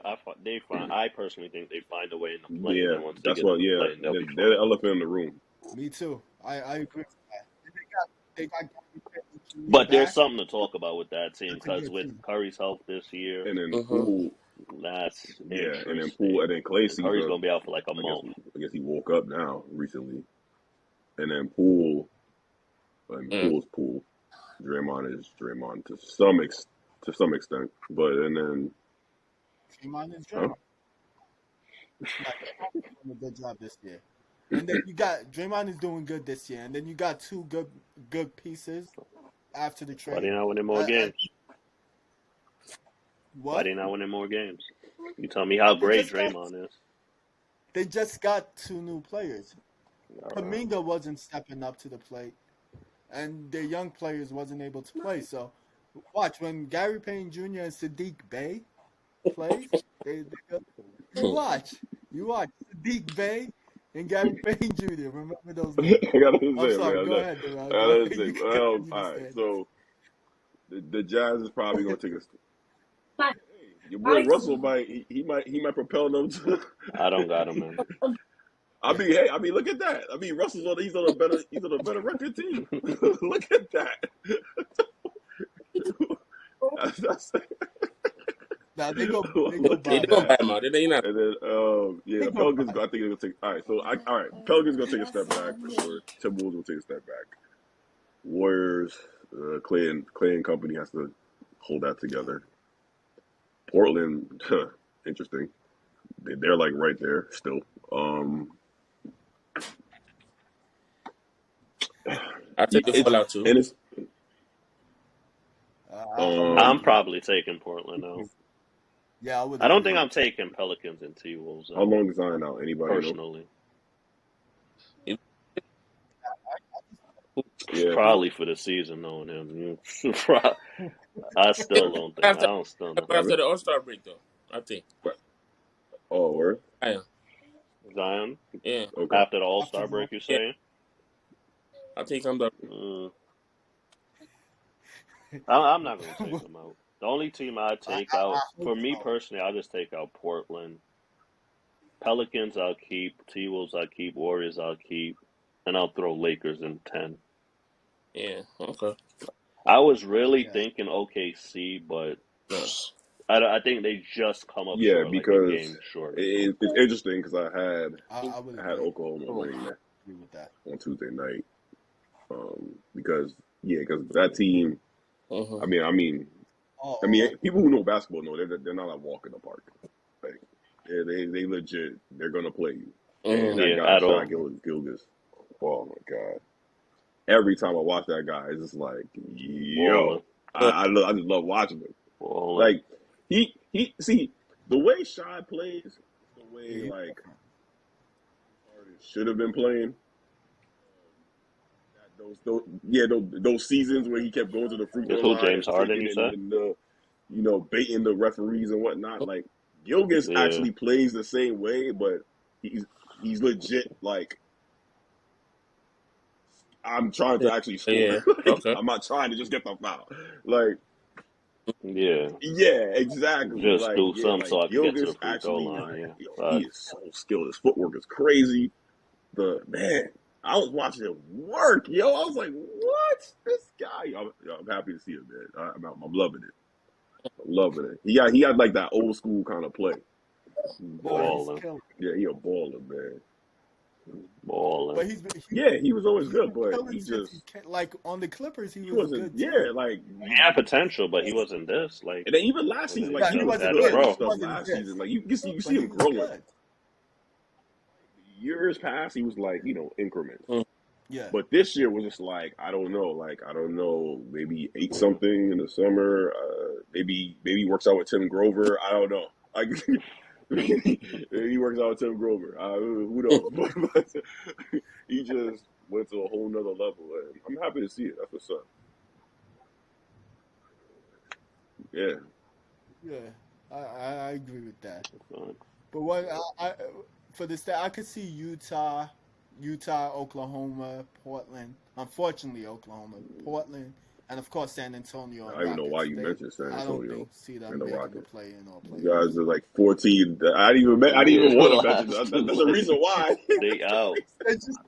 I personally think they find a way in the play, and yeah, then once they that's get in what. the Yeah, play, they'll be they're the fine. elephant in the room. Me too. I agree with that. And they got Gary Payton Jr. But there's back. something to talk about with that team That's a because good with team. Curry's health this year, And then Mm-hmm. Poole, that's yeah, and then interesting. Poole, and then Clay And Curry's Caesar. gonna be out for like a I guess month. he woke up now recently, and then Poole, and Poole's Poole. Draymond is Draymond to some extent, but and then Draymond is huh? Draymond. Like, Draymond is doing a good job this year. And then you got Draymond is doing good this year, and then you got 2 good pieces after the Why trade. they not winning more games? Why What? they not winning more games? You tell me how They great just got Draymond is. they just got 2 new players. All right. Kaminga wasn't stepping up to the plate, and their young players wasn't able to play. So watch when Gary Payton Jr. and Sadiq Bey plays. You watch Sadiq Bey and Gary Payton Jr. Remember those names? I gotta I'm say, sorry. man. Go ahead, Dyrell. I Go gotta ahead. say, You can all continue to right. stand. So the Jazz is probably gonna take a. Hey, your boy Russell might propel them to. I don't got him, man. Look at that. He's on a better record team. Look at that. That's Now they go look Yeah, buy at they're him. gonna buy that. him out. They not. And then They the go Pelicans. buy I him. think they're gonna take. All right, so all right. Pelicans gonna take a step back for sure. Timberwolves will take a step back. Warriors, Clay and company has to hold that together. Portland, interesting. They're like right there still. I'll take the It's fallout too. and it's I'm I'm um probably taking Portland now. Yeah, I would I don't agree think I'm with that. taking Pelicans and T-Wolves How out, long is Zion out? Anybody know? personally. Yeah. Probably for the season, knowing him. I still don't think. I After don't still know. after the All-Star break, though, I think. Oh, where? I am. Zion Yeah, Okay. after the All After Star the break, you yeah. saying? I think I'm the. I'm not gonna take them out. The only team I take I out, hope for me so. personally, I'll just take out Portland. Pelicans, I'll keep. T-Wolves, I'll keep. Warriors, I'll keep. And I'll throw Lakers in 10. Yeah. Okay. I was really Yeah, thinking OKC, but No. I think they just come up Yeah, short, like a because game short or it's something. interesting because I would I had agree. Oklahoma winning that Agree with that. on Tuesday night. Because that team. Mm-hmm. I mean, Oh, people who know basketball know they're not a walk in the park. Like, they legit. They're gonna play you. And Mm-hmm. that Yeah, guy at Shai all. Gilgeous. Oh my god! Every time I watch that guy, it's just like, Balling. yo, I just love watching him. Balling. Like he see the way Shai plays, is the yeah, way like Harden should have been playing. Those seasons where he kept going to the free This throw who, line James and Harden, taking you it said? and baiting the referees and whatnot. Like Gilgis Yeah. actually plays the same way, but he's legit. Like I'm trying Yeah. to actually score. Yeah. Like, Okay. I'm not trying to just get the foul. Like Yeah. yeah, exactly. Just Like do yeah, something so like I can get to the Gilgis free throw actually line. like Yeah. he is so skilled. His footwork is crazy. The man. I was watching him work, yo. I was like, "What? This guy?" I'm happy to see him, man. I'm loving it. I'm loving it. He had like that old school kind of play. no, Like, he's Balling. killing. yeah, he a baller, man. Balling. But Yeah, he was always he's good, been but killing since like on the Clippers. He he was wasn't. good Yeah, too. like, He had potential, but he wasn't this. Like, and then even last season, like Yeah, he he that was was wasn't at a good this. and pro. He stuff wasn't last season. this. Like you see But he him was growing. good. Years past, he was like increments. Mm. Yeah. But this year was just like I don't know, maybe 8 something in the summer. Maybe he works out with Tim Grover. I don't know. Like maybe he works out with Tim Grover. Who knows? But he just went to a whole nother level, and I'm happy to see it. That's what's up. Yeah, Yeah, I agree with that. But what for the stat, I could see Utah, Oklahoma, Portland. Unfortunately, Oklahoma, Portland, and of course San Antonio I and don't even know why Rockets. you mentioned San I don't Antonio see and them the making the Rockets. play in or You guys playoffs. are like 14. I didn't even want to mention Last that. two That's the reason seasons. why. They out. It's just,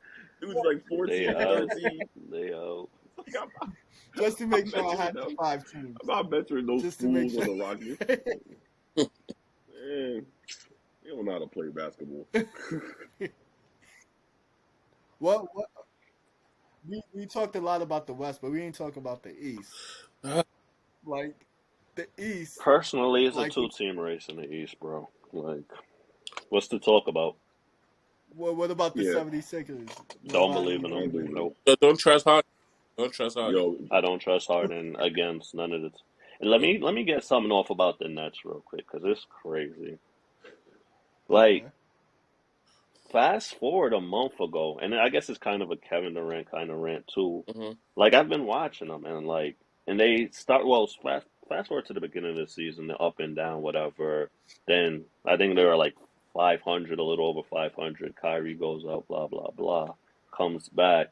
Dude's like They 14 and out. 13. They out. Like, just to I'm make sure I mentioning had the them. 5 teams. I'm not mentoring those Just to make fools on sure. the Rockets. Man, they don't know how to play basketball. What we talked a lot about the West, but we ain't talk about the East. Like the East, Personally, it's a like two-team race in the East, bro. Like, what's to talk about? what about the Yeah, 76ers? Don't Nobody believe in I them. don't even. believe in them. Nope. So don't trust Harden. Don't trust Harden. Yo, I don't trust Harden against none of it. And let me get something off about the Nets real quick because it's crazy. Like, Okay. fast forward a month ago, and I guess it's kind of a Kevin Durant kind of rant too. Mm-hmm. Like I've been watching them, and they start fast forward to the beginning of the season, they're up and down, whatever. Then I think they were like 500, a little over 500. Kyrie goes out, blah blah blah, comes back.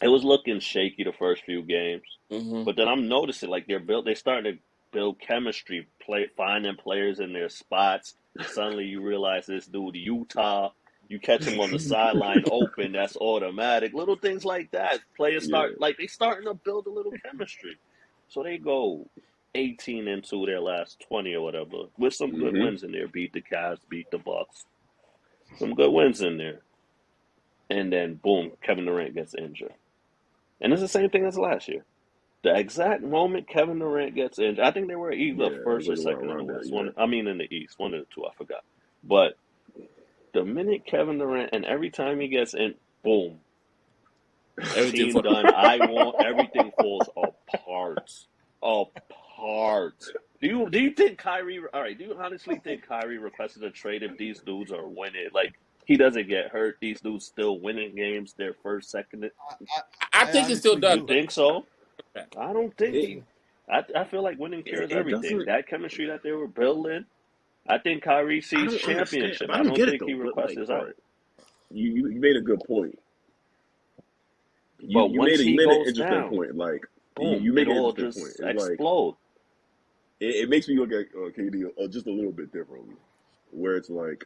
It was looking shaky the first few games, Mm-hmm. but then I'm noticing like they starting to build chemistry, finding players in their spots. Suddenly you realize this dude Utah. You catch him on the sideline open, that's automatic. Little things like that. Players yeah. they starting to build a little chemistry. So they go 18 into their last 20 or whatever with some good Mm-hmm. wins in there. Beat the Cavs, beat the Bucks. Some good wins in there. And then boom, Kevin Durant gets injured. And it's the same thing as last year. The exact moment Kevin Durant gets injured, I think they were either Yeah, it was first or like second in the around there. West. Yeah. In the East, one of the two, I forgot. But the minute Kevin Durant, and every time he gets in, boom, Everything team for done. Everything falls apart. Apart. Do you Do you think Kyrie? All right. Do you honestly think Kyrie requested a trade if these dudes are winning? Like he doesn't get hurt. These dudes still winning games. Their first, second. I I think he still honestly does. You do. think so? I don't think It he. I feel like winning cures it everything. doesn't. That chemistry that they were building. I think Kyrie I sees don't understand, championship. but I I don't don't get it think he though. But like, requests all out. right, you made a good point. But You made once he an goes interesting down, point. Like boom, you make it an all interesting point. just It's like explode. it makes me look at KD just a little bit differently, where it's like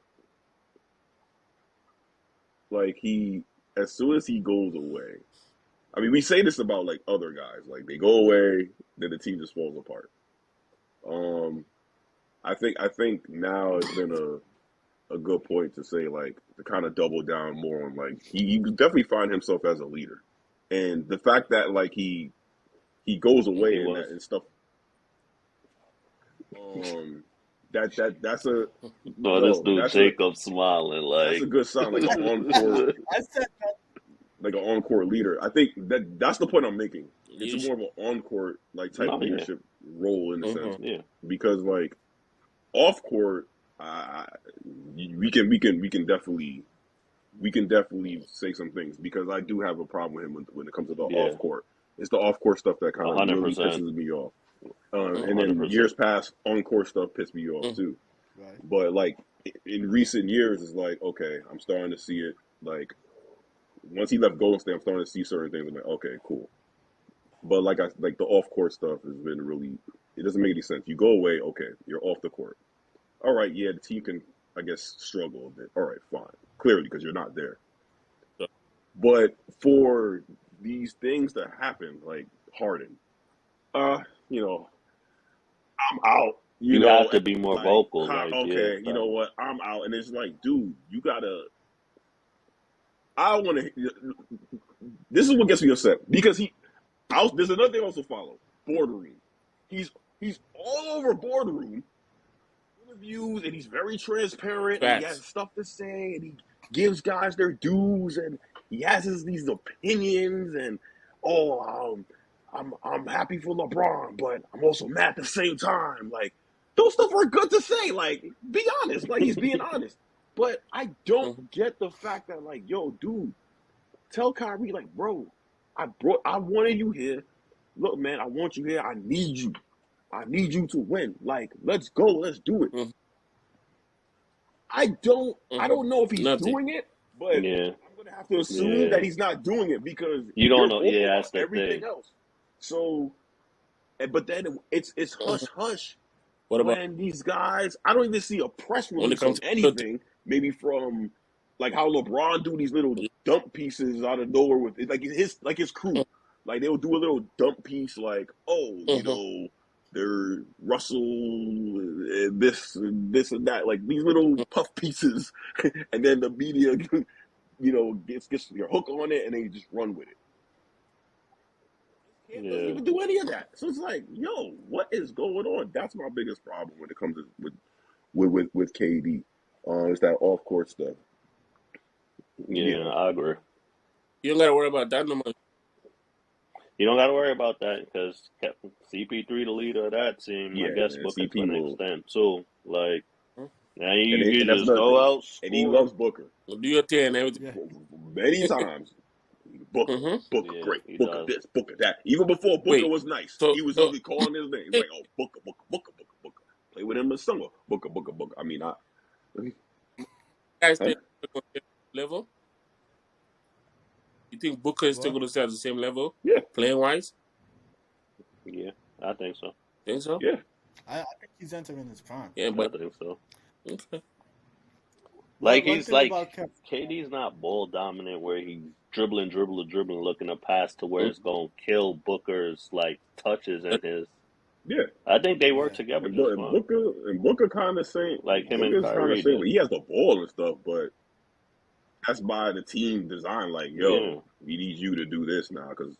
he as soon as he goes away. I mean, we say this about like other guys, like they go away, then the team just falls apart. Um, I think now it's been a good point to say like to kind of double down more on like he definitely find himself as a leader, and the fact that like he goes away He and was. that and stuff. That's a Oh, this dude that's a Jacob smiling that's a like. good sign, like an encore I said that. like an encore leader. I think that's the point I'm making. It's Leadership. more of an encore like type No, yeah, leadership role in a sense yeah, because like off court, uh, we can definitely say some things because I do have a problem with him when it comes to the yeah. off court. It's the off court stuff that kind of really 100%. pisses me off. And then 100%. years past, on court stuff pissed me off too. Right. But like in recent years, it's like okay, I'm starting to see it. Like once he left Golden State, I'm starting to see certain things. I'm like, okay, cool. But like the off court stuff has been really. It doesn't make any sense. You go away, okay, you're off the court. All right, yeah, the team can, I guess, struggle a bit. All right, fine. Clearly, because you're not there. But for these things to happen, like Harden, you know, I'm out. You know, have to be more like, vocal. Like, okay, yeah, you know what? I'm out, and it's like, dude, you gotta. I want to. This is what gets me upset because there's another thing also follow boardroom. He's all over boardroom interviews, and he's very transparent, and he has Facts. stuff to say, and he gives guys their dues, and he has these opinions, and I'm happy for LeBron, but I'm also mad at the same time. Like those stuff are good to say. Like be honest. Like he's being honest. But I don't get the fact that like, yo, dude, tell Kyrie like, bro, I wanted you here. Look, man, I want you here. I need you. I need you to win. Like, let's go. Let's do it. I don't know if he's doing it, but yeah. I'm gonna have to assume that he's not doing it because You don't you're know. vocal Yeah, about that's the everything thing. else. So, but then it's hush hush What about when these guys? I don't even see a press when it release on comes to anything. Maybe from like how LeBron do these little dump pieces out of nowhere with like his crew. Like they'll do a little dump piece like, oh, you know, they're Russell and this and that, like these little puff pieces, and then the media, you know, gets your hook on it and they just run with it. It doesn't even do any of that. So it's like, yo, what is going on? That's my biggest problem when it comes to with KD. It's that off court stuff. Yeah, I agree. You don't gotta worry about that no more. You don't got to worry about that because CP3 the leader of that team. Yeah, I guess man, Booker's CP gonna will, extend too. Like now and you that's just another go thing. out, And he score. loves Booker. Do your thing and everything. Yeah. Many times. Booker, Booker, Yeah, great. he Booker, does. this, Booker, that. Even before Booker Wait. was nice, So he was so usually calling his name. He's like, oh, Booker, Booker, Booker, Booker, Booker. Play with him this summer. Booker, Booker, Booker. I mean, guys huh? think Booker is level? You think Booker is still What? gonna stay at the same level? Yeah. Playing wise? Yeah, I think so. Think so? Yeah. I think he's entering his prime. Yeah, I but think so. okay. Like One he's thing about KD's not ball dominant where he's dribbling, looking to pass to where it's gonna kill Booker's like touches and his. Yeah. I think they work Yeah. together And, just and fine. Booker kind of saying, Like him and Booker's kind of Kyrie saying, did. he has the ball and stuff, but that's by the team design. Like, yo, we need you to do this now because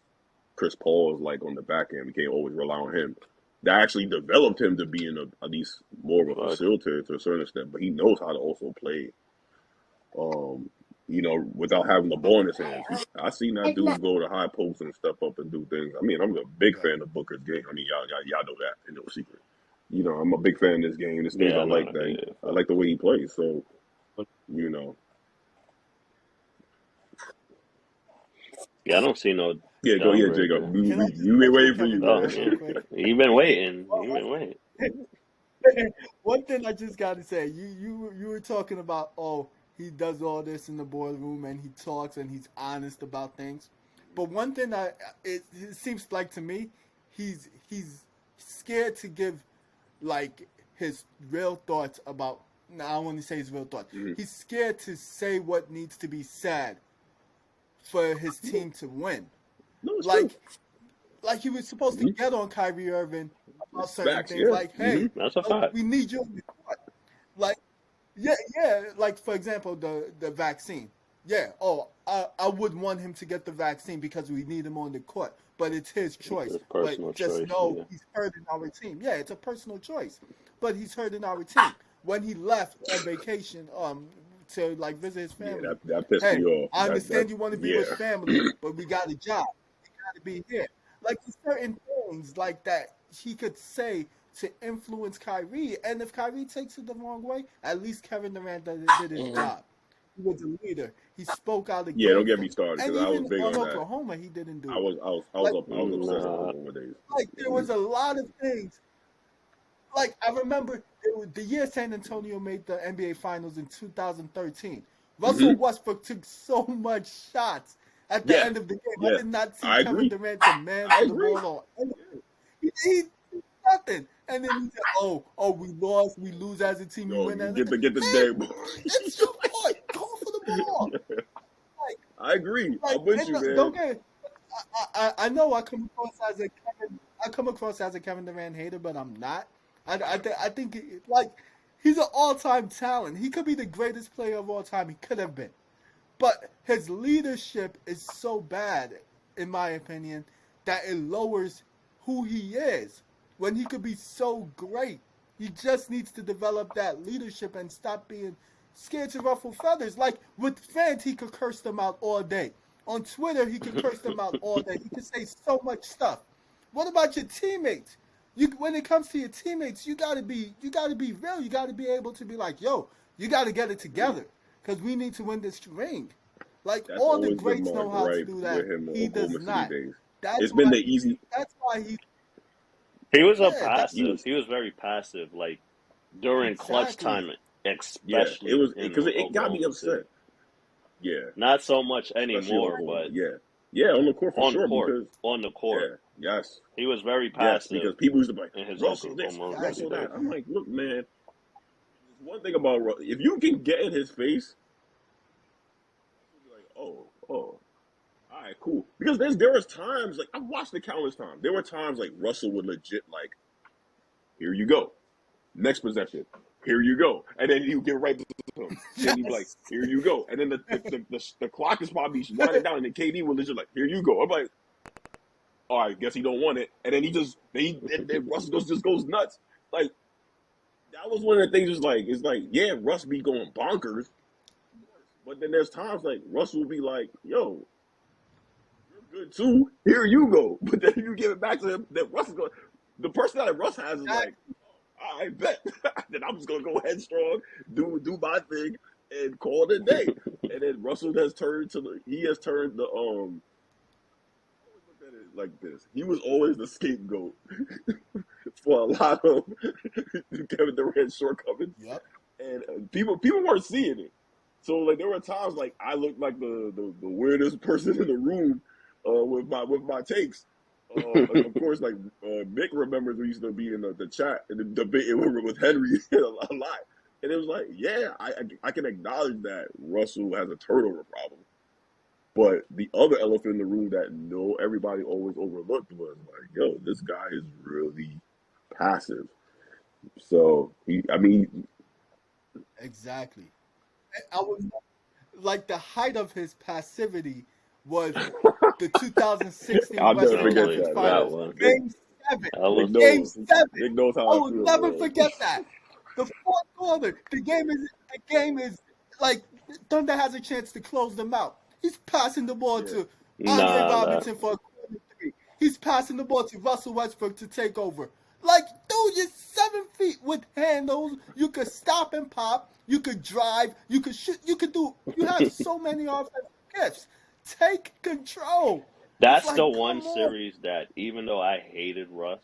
Chris Paul is like on the back end. We can't always rely on him. That actually developed him to being at least more of a facilitator to a certain extent, but he knows how to also play, you know, without having the ball in his hands. I seen that dude go to high posts and step up and do things. I mean, I'm a big fan of Booker's game. I mean, y'all know that, ain't no secret. you know, I'm a big fan of this game. This games Yeah, I no, like that. yeah, I like the way he plays. So, you know, yeah. I don't see no yeah, go, yeah, downgrade Jacob. there. Can I just You been mention waiting for Kevin you, Oh man. Durant real yeah, quick? you've been waiting. You've been waiting. One thing I just got to say, you were talking about, oh, he does all this in the boardroom and he talks and he's honest about things. But one thing it seems like to me, he's scared to give like his real thoughts about. No, I don't want to say his real thoughts. Mhm. He's scared to say what needs to be said for his team to win. No, it's true. Like he was supposed to Hmm. get on Kyrie Irving about It's certain facts, things. yeah. Like, Hmm. hey, That's a fact. we need you on the court. Like, yeah. Like for example, the vaccine. Yeah. Oh, I would want him to get the vaccine because we need him on the court, but it's his It's choice. his But personal just choice. know Yeah. he's hurting our team. Yeah, it's a personal choice, but he's hurting our team. When he left on vacation, to like visit his Yeah, family. that pissed me Hey, off. I That understand you want to be with yeah. family, but we got a job. We got to be here. Like there's certain things like that he could say to influence Kyrie, and if Kyrie takes it the wrong way, at least Kevin Durant did his job. He was a leader. He spoke out Yeah, don't against get me them, started and because I was even big on on that. Oklahoma, he didn't I do it. was I was I was Like, up I was upset on Nah. Oklahoma days. there was a lot of things. Like I remember it was the year San Antonio made the NBA Finals in 2013. Russell Hmm. Westbrook took so much shots at the Yeah, end of the game. I yeah. did not see I Kevin agree. Durant demand I for the agree. ball or anything. He did nothing. And then he said, "Oh, we lost. We lose as a team. You Yo, win as a get the man. damn ball. It's your court. Go for the ball. Yeah, Like, I agree. I'm with and you, don't man. get. I know I come across as a Kevin Durant hater, but I'm not. I think like he's an all time talent. He could be the greatest player of all time. He could have been, but his leadership is so bad, in my opinion, that it lowers who he is. When he could be so great, he just needs to develop that leadership and stop being scared to ruffle feathers. Like with fans, he could curse them out all day. On Twitter, he could curse them out all day. He could say so much stuff. What about your teammates? When it comes to your teammates, you gotta be real. You gotta be able to be like, yo, you gotta get it together because we need to win this ring. Like That's all the always been greats my know how to gripe do that. with him in He does Oklahoma City not. days. That's It's been why. the easy. That's why he. He was a Yeah. He passive. was He was very passive. Like during clutch Exactly. time, yeah. It especially was in because it got me Oklahoma upset. City. Yeah, Not so much especially in anymore, Oklahoma. but Yeah, yeah, on the court for on sure court, because on the court, yeah, yes, he was very yes, passive because people used to be like in his Russell this, Oklahoma City Russell Exactly. days. that. I'm like, look, man. There's one thing about if you can get in his face, you'll be like, oh, all right, cool. Because there was times like I've watched it countless times. There were times like Russell would legit like, here you go, next possession, here you go, and then you get right to him, and he'd be like, Yes. here you go, and then the clock is probably winding down, and then KD will legit like, here you go. I'm like, all right, guess he don't want it, and then then Russell just goes nuts. Like that was one of the things. Is like it's like yeah, Russ be going bonkers, but then there's times like Russell will be like, yo, you're good too. Here you go. But then you give it back to him. That Russ is going. The personality Russ has is like, I bet. Then I'm just gonna go headstrong, do my thing, and call it a day. And then Russell has turned he has turned the I always looked at it like this. He was always the scapegoat for a lot of Kevin Durant's shortcomings, Yep. and people weren't seeing it. So like there were times like I looked like the weirdest person in the room with my takes. Of course, like Mick remembers we used to be in the chat and the debate with Henry a lot, and it was like, yeah, I can acknowledge that Russell has a turnover problem, but the other elephant in the room that everybody always overlooked was like, yo, this guy is really passive. So I mean, Exactly. I was like the height of his passivity was the 2016 I'll never Western That forget was Conference that, man. that Finals, one. Nick, Game 7. That Nick was Game knows. 7. Nick knows I how I will feel, never man. forget that. The fourth quarter, the game is like Thunder has a chance to close them out. He's passing the ball Yeah, to Andre nah. That Robinson for a corner three. He's passing the ball to Russell Westbrook to take over. Like, dude, you're 7 feet with handles. You could stop and pop. You could drive. You could shoot. You could do. You have so many offensive gifts. Take control. It's That's the like, one come on. series that, even though I hated Russ,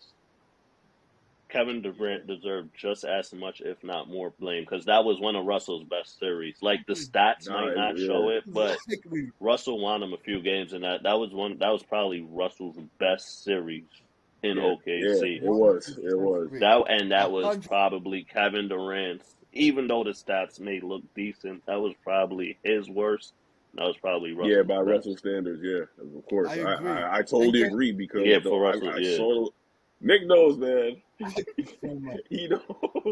Kevin Durant deserved just as much, if not more, blame because that was one of Russell's best series. Like the stats Nah, might not yeah. show it, but Exactly. Russell won him a few games, and that was one. That was probably Russell's best series in Yeah, OKC. it was. It 100% was. agree. That was 100. probably Kevin Durant's. Even though the stats may look decent, that was probably his worst. That was probably Yeah, Russell's by best. Russell standards, yeah, of course. I agree. I And totally get. agree because Yeah, for Russell, I yeah. saw Nick knows, man. I agree so much. He knows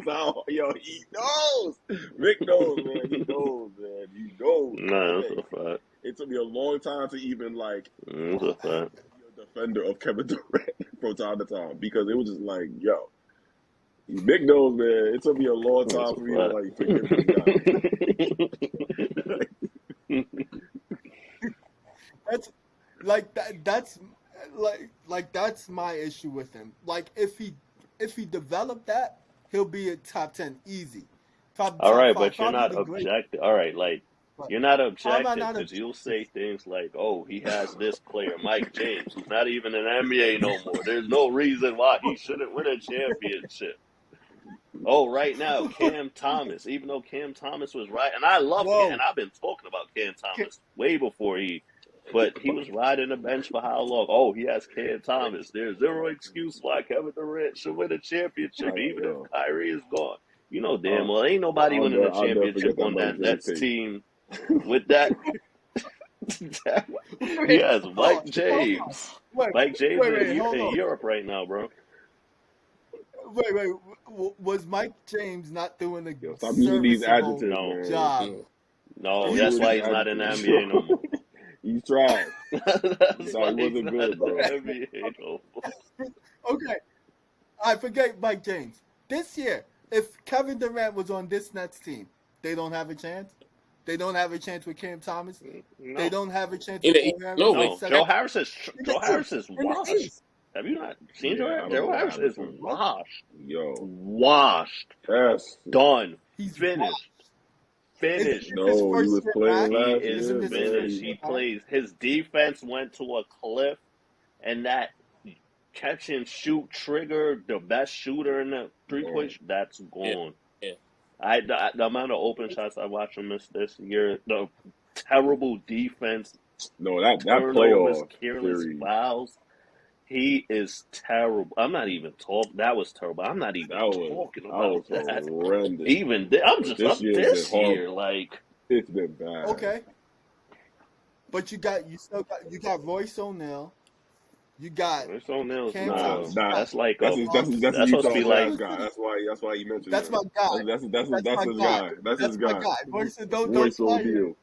how, he knows. Nick knows, man. He knows, man. He knows. Nah, that's a fact. It took me a long time to even like That's a fact. be a defender of Kevin Durant from time to time because it was just like, yo, Nick knows, man. It took me a long That's time a for me to fact. like forgive this guy. That's like that. That's that's my issue with him. Like if he developed that, he'll be a top 10 easy. Top All right, 5, but you're probably not the great. objective. All right, like But you're not how am I objective not because you'll say objective? things like, "Oh, he has this player, Mike James, who's not even in the NBA no more. There's no reason why he shouldn't win a championship." Oh, right now, Cam Thomas, even though Cam Thomas was right, and I love Cam, Whoa. and I've been talking about Cam Thomas way before but he was riding the bench for how long? Oh, he has Cam Thomas. There's zero excuse why Kevin Durant should win a championship, even if Kyrie is gone. You know damn well, ain't nobody winning a I'll never championship forget that on Mike that James Nets tape. team with that. He has Mike James. Mike James Wait, hold in on. Europe right now, bro. Wait. Was Mike James not doing a Yo, stop using these serviceable adjectives, No. man. job? No, Stop that's doing why these he's not in the adjectives. NBA no more. He's trash. That's No, why he he's wasn't not good, in bro. the NBA no more. Okay, I forget Mike James. This year, if Kevin Durant was on this Nets team, they don't have a chance. They don't have a chance with Cam Thomas. They No. don't have a chance In with the East, Joe Harris. no, No. Joe Harris is In the washed. East. Have you not seen Joe Yeah, I Harris? don't know Joe what Harris happened is to him. washed. Yo, Washed. yes. Done. He's Finished. Isn't Finished. this his No, he first was year playing back? He last is Isn't year, this his man. first finished. year He back? plays. His defense went to a cliff, and that catch and shoot trigger, the best shooter in the 3-point, that's yeah, gone. yeah. The amount of open shots I watched him miss this year, the terrible defense, No, that turnovers, playoff careless series, fouls. He is terrible. I'm not even talking. That was terrible. I'm not even talking about that that. was horrendous. Even But this up year's this been year, horrible. like It's been bad. Okay, but you got Royce O'Neal. You got Royce O'Neal's Cam Nah, Thomas. nah. that's like That's a his, Bron. that's that's you supposed to be talking like last guy. That's why he mentioned That's that. my guy. That's That's his my guy. guy. That's his That's my guy. guy. Royce, don't Royce try him. O'Neal.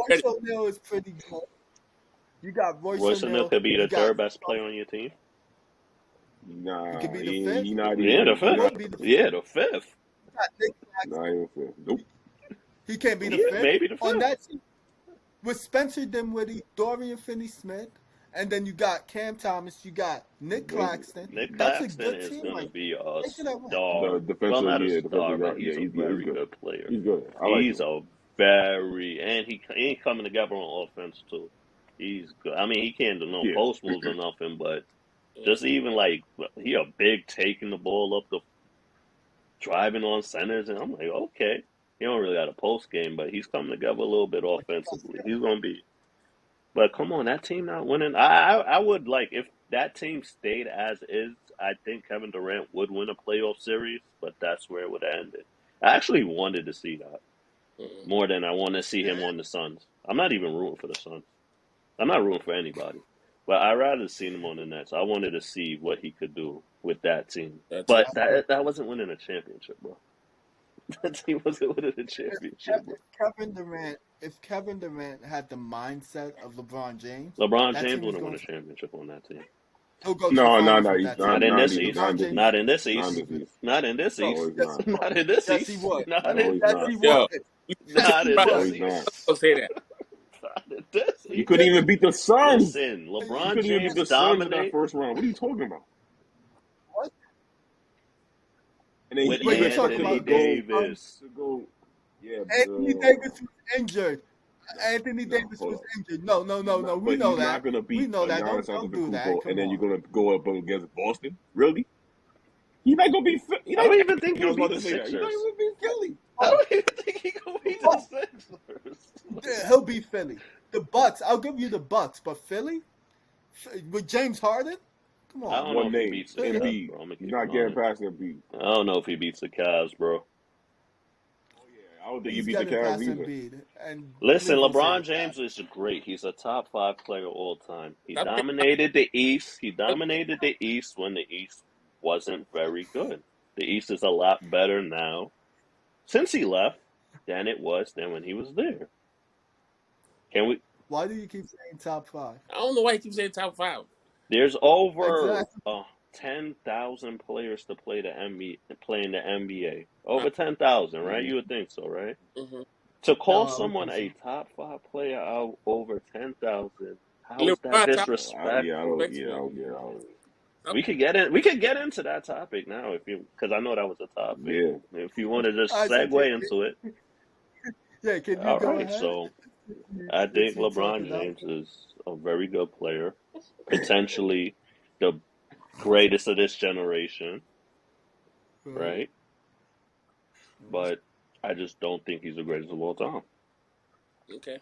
Royce O'Neal is pretty good. You got Royce O'Neal could be the third best player on your team. Nah, He could be the he fifth. not Yeah, even. the He fifth. wouldn't be the fifth. Yeah, the fifth. You got Nick Not Claxton. even fifth. Nope. He can't be the Yeah, fifth. maybe the On fifth. that team with Spencer Dinwiddie, Dorian Finney-Smith, and then you got Cam Thomas. You got Nick Claxton. Nick That's a Claxton good is team. going to Like, be a they could have won. star. The defensive, Well, not a defensive star, guy. but he's Yeah, a very good player. He's good. I like He's him. a very, and he ain't coming together on offense too. He's good. I mean, he can't do no post moves or nothing, but just even like he a big taking the ball up the driving on centers, and I'm like, okay, he don't really got a post game, but he's coming together a little bit offensively. He's gonna be. But come on, that team not winning. I would like if that team stayed as is. I think Kevin Durant would win a playoff series, but that's where it would have ended. I actually wanted to see that more than I want to see him on the Suns. I'm not even rooting for the Suns. I'm not rooting for anybody, but I'd rather see him on the Nets. I wanted to see what he could do with that team, but that wasn't winning a championship, bro. That team wasn't winning a championship. If Kevin Durant had the mindset of LeBron James, LeBron that James team is wouldn't going win a to- championship on that team. he'll go to No, the no, finals no, with he's that not. team. Not in Not this even. East. LeBron James- Not in this Not East. this East. Not in this No, East. he's not. Not in this Yes, East. he would. Not No, in he's Yes, not. he Yo. would. Not in No, this he's East. not. Don't say that. Not in this He East. couldn't even beat the Suns. Listen, He LeBron couldn't even beat James the Suns in that dominate. first round. What are you talking about? What? And then with Wait, you you expect talking him Anthony about Davis. to go, yeah. Anthony Davis was injured. No, Anthony no, Davis hold was up. injured. No. We But know he's not that. gonna We beat know that. Giannis Don't do that. Antetokounmpo, and Come then you're on. gonna go up against Boston. Really? He's not gonna beat. He's I not. don't even think I he'll was about beat to the say that. He's not Sixers. even gonna beat Philly. I Oh, don't even think he can beat the oh, Sixers. he'll beat Philly. The Bucks. I'll give you the Bucks, but Philly with James Harden. Come I on. don't know One if he name, beats the Philly. Cavs, Embiid. bro. I'm gonna He's keep it not getting honest. past Embiid. I don't know if he beats the Cavs, bro. Oh yeah, I don't think he He's beat the getting Cavs past either. Embiid, and Listen, please don't say LeBron the Cavs. James is great. He's a top 5 player all time. He Stop saying dominated the East. He dominated the East when the East wasn't very good. The East is a lot better now since he left than it was than when he was there. Can we? Why do you keep saying top 5? I don't know why you keep saying top 5. There's over Exactly. 10,000 players to play play in the NBA. Over 10,000, right? You would think so, right? Mm-hmm. To call No, I would someone think a so. top 5 player out over 10,000, how is that LeBron top Yeah, I disrespectful? don't. Yeah, I respectful. don't get. I don't, We could get in. We could get into that topic now if you, because I know that was a topic. yeah. If you want to just I said, segue into it, yeah, can you all go right. ahead? So I Since think you talked LeBron about James is a very good player, potentially the greatest of this generation, right. right? But I just don't think he's the greatest of all time. Okay.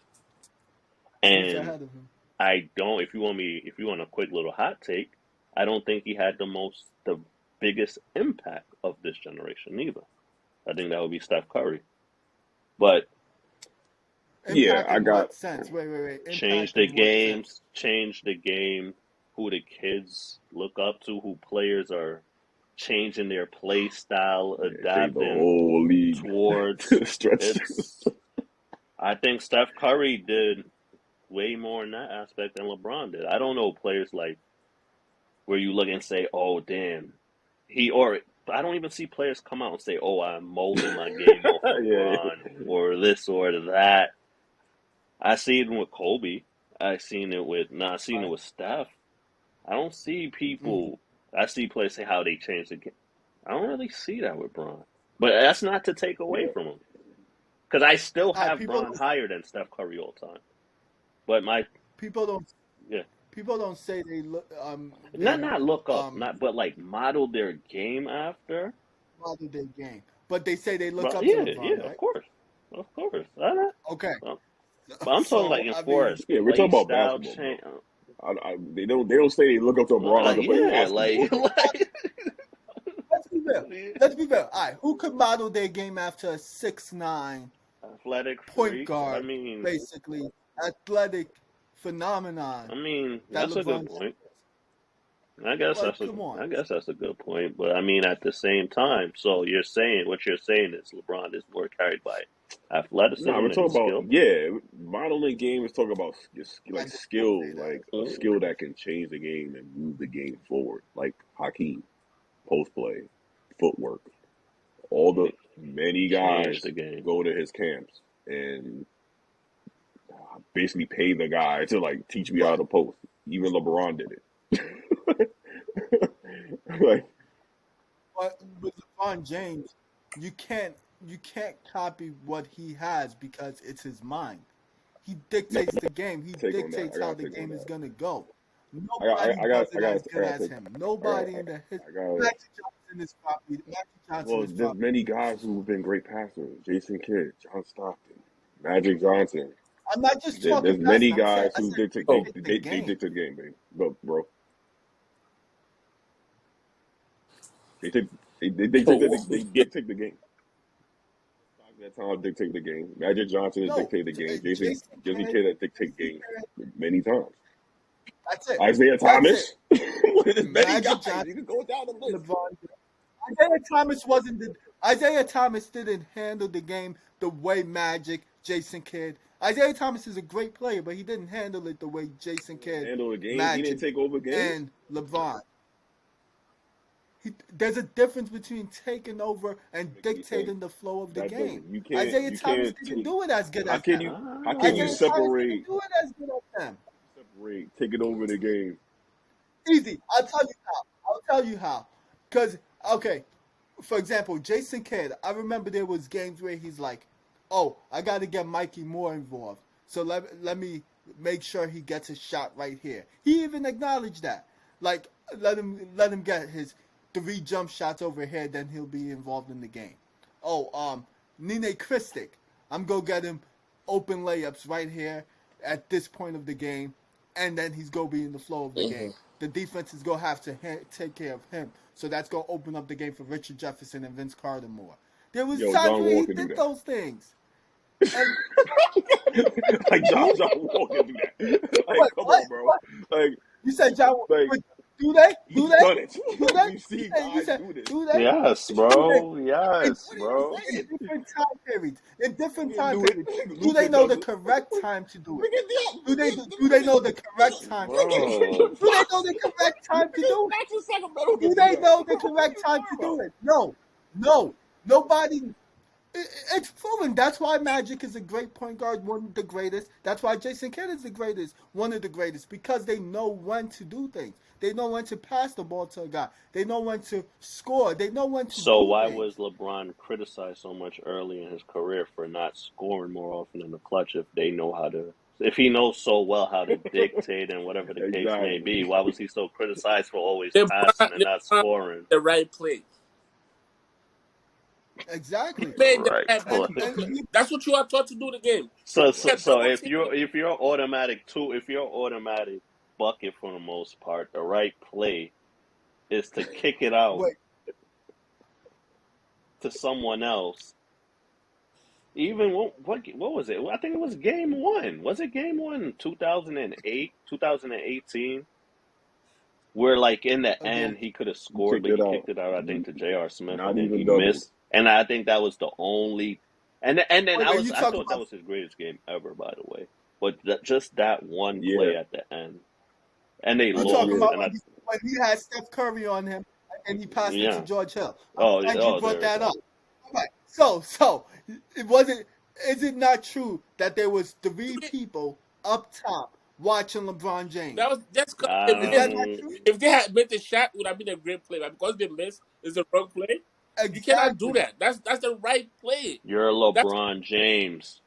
Who's And ahead of him? I don't. If you want a quick little hot take, I don't think he had the biggest impact of this generation either. I think that would be Steph Curry. But Yeah, Impact I in got. what sense? Wait. change Impact the in what sense? games, change the game, who the kids look up to, who players are changing their play style, Yeah, changed the adapting whole league towards. stretch. I think Steph Curry did way more in that aspect than LeBron did. I don't know players like where you look and say, "Oh, damn, or I don't even see players come out and say, "Oh, I'm molding my game off Yeah, LeBron," or this or that. I see it with Kobe. I seen it Right. with Steph. I don't see Mm-hmm. people. I see players say how they changed the game. I don't really see that with Bron. But that's not to take away yeah. from him, because I still All right, have Bron higher than Steph Curry all time. But people don't yeah, people don't say not look up, not but like model their game after. model their game, but they say they look But up to yeah, LeBron, of right? course, of course. I know. Okay, Well, but I'm talking like so as I far mean, as Yeah, we're talking play about style basketball, change. bro. They don't say they look up to LeBron like they're playing Yeah, basketball. let's be real. like Let's be real. All right, who could model their game after a 6'9" athletic point freak. guard, basically athletic phenomenon I mean, that that's a good LeBron point. James is? Like, come on. I guess that's a good point. But I mean, at the same time, so what you're saying is LeBron is more carried by athleticism Nah, we're talking and about skill. modeling game is talking about like I didn't skill, say that. like a Mm, skill that can change the game and move the game forward, like Hakeem, post play, footwork. All the many change guys the game. go to his camps and basically pay the guy to like teach me how But to post. Even LeBron did it. Like, with LeBron James, you can't copy what he has because it's his mind. He no, dictates the game. He take on that. dictates I how gotta the take on game is that. gonna go. I got, Nobody I got, does I it got, as I good got as to, him. I got, Nobody in the history. I got. Magic Johnson is probably Well, there's many guys who've been great passers. Jason Kidd, John Stockton, Magic Johnson. I'm not just talking There's many passing. guys I who said dictate. Oh, dictate the They game. dictate the game, baby. But bro, they take they dictate oh, they dictate the game. Stockton at times dictate the game. Magic Johnson has No, dictated the game. Jason Jason Kidd. Kidd has dictated Jason game Kidd. many times. That's it. Isaiah That's it. Thomas. There's many Magic guys. Johnson, You can go down the list. LeBron. Isaiah Thomas wasn't the Isaiah Thomas didn't handle the game the way Magic, Jason Kidd. Isaiah Thomas is a great player, but he didn't handle it the way Jason Kidd, Handle the game. He didn't Magic, take over games. and LeBron. There's a difference between taking over and Make any sense. dictating the flow of the That game. doesn't. You Isaiah Thomas can't didn't take. do it as good How as can them. you? How can you Isaiah Ah, Thomas didn't separate? do it as good as them. Separate. Taking over the game. Easy. I'll tell you how. Because, okay, for example, Jason Kidd, I remember there was games where he's like, "Oh, I got to get Mikey more involved, so let me make sure he gets a shot right here." He even acknowledged that, like, let him get his 3 jump shots over here, then he'll be involved in the game. Oh, Nene Kristic, I'm go get him open layups right here at this point of the game, and then he's gonna be in the flow of the game. The defense is gonna have to take care of him, so that's gonna open up the game for Richard Jefferson and Vince Carter more. There was Yo, times John where Wall he can do did that. those things. And Like John Wall can do that. Like, what? come What? on, bro. What? Like, You said John? like Do they? Do he's they? done it. Do they? We've seen You guys said do this. do they? Yes, Do they? bro. In, Yes, What are you bro. in saying? different time periods. In different He time do it. periods. Do Luka they know the does it. correct time to do it? Look at that. Do they know the correct time to do it? Bro. Do they know the correct time to do it? That's a Sacramento Do can do they that. know the What are correct you time talking to do about? it? No. No. Nobody. It's proven. That's why Magic is a great point guard, one of the greatest. That's why Jason Kidd is the greatest, one of the greatest, because they know when to do things. They know when to pass the ball to a guy. They know when to score. They know when to So do why things. was LeBron criticized so much early in his career for not scoring more often in the clutch if he knows so well how to dictate and whatever the case may be, Exactly. why was he so criticized for always passing and not LeBron scoring? the right play. Exactly. Made the Right. right And, Play. basketball and play. That's what you are taught to do in the game. So, You so, got so double if team. you're automatic too, if you're automatic bucket for the most part, the right play is to kick it out wait, to someone else. Even what was it? I think it was game one. Was it game one, 2008, 2018? Where like in the again, end he could have He scored, kicked but it he out. kicked it out. I think to J.R. Smith, Not and then he even doubled. missed. And I think that was the only. And then wait, you I talk thought that about was his greatest game ever, by the way. But just that one Yeah. play at the end, and they you talking lost. Yeah. about And I when he had Steph Curry on him and he passed it to yeah. George Hill. I'm Oh glad you brought there we that up. go. Right. So it wasn't. Is it not true that there was 3 people up top watching LeBron James? That's because they Is that missed. not Um, true? If they had made the shot, it would have been a great play. But because they missed, it's the wrong play. You cannot do Exactly. that. That's the right play. you're That's LeBron James.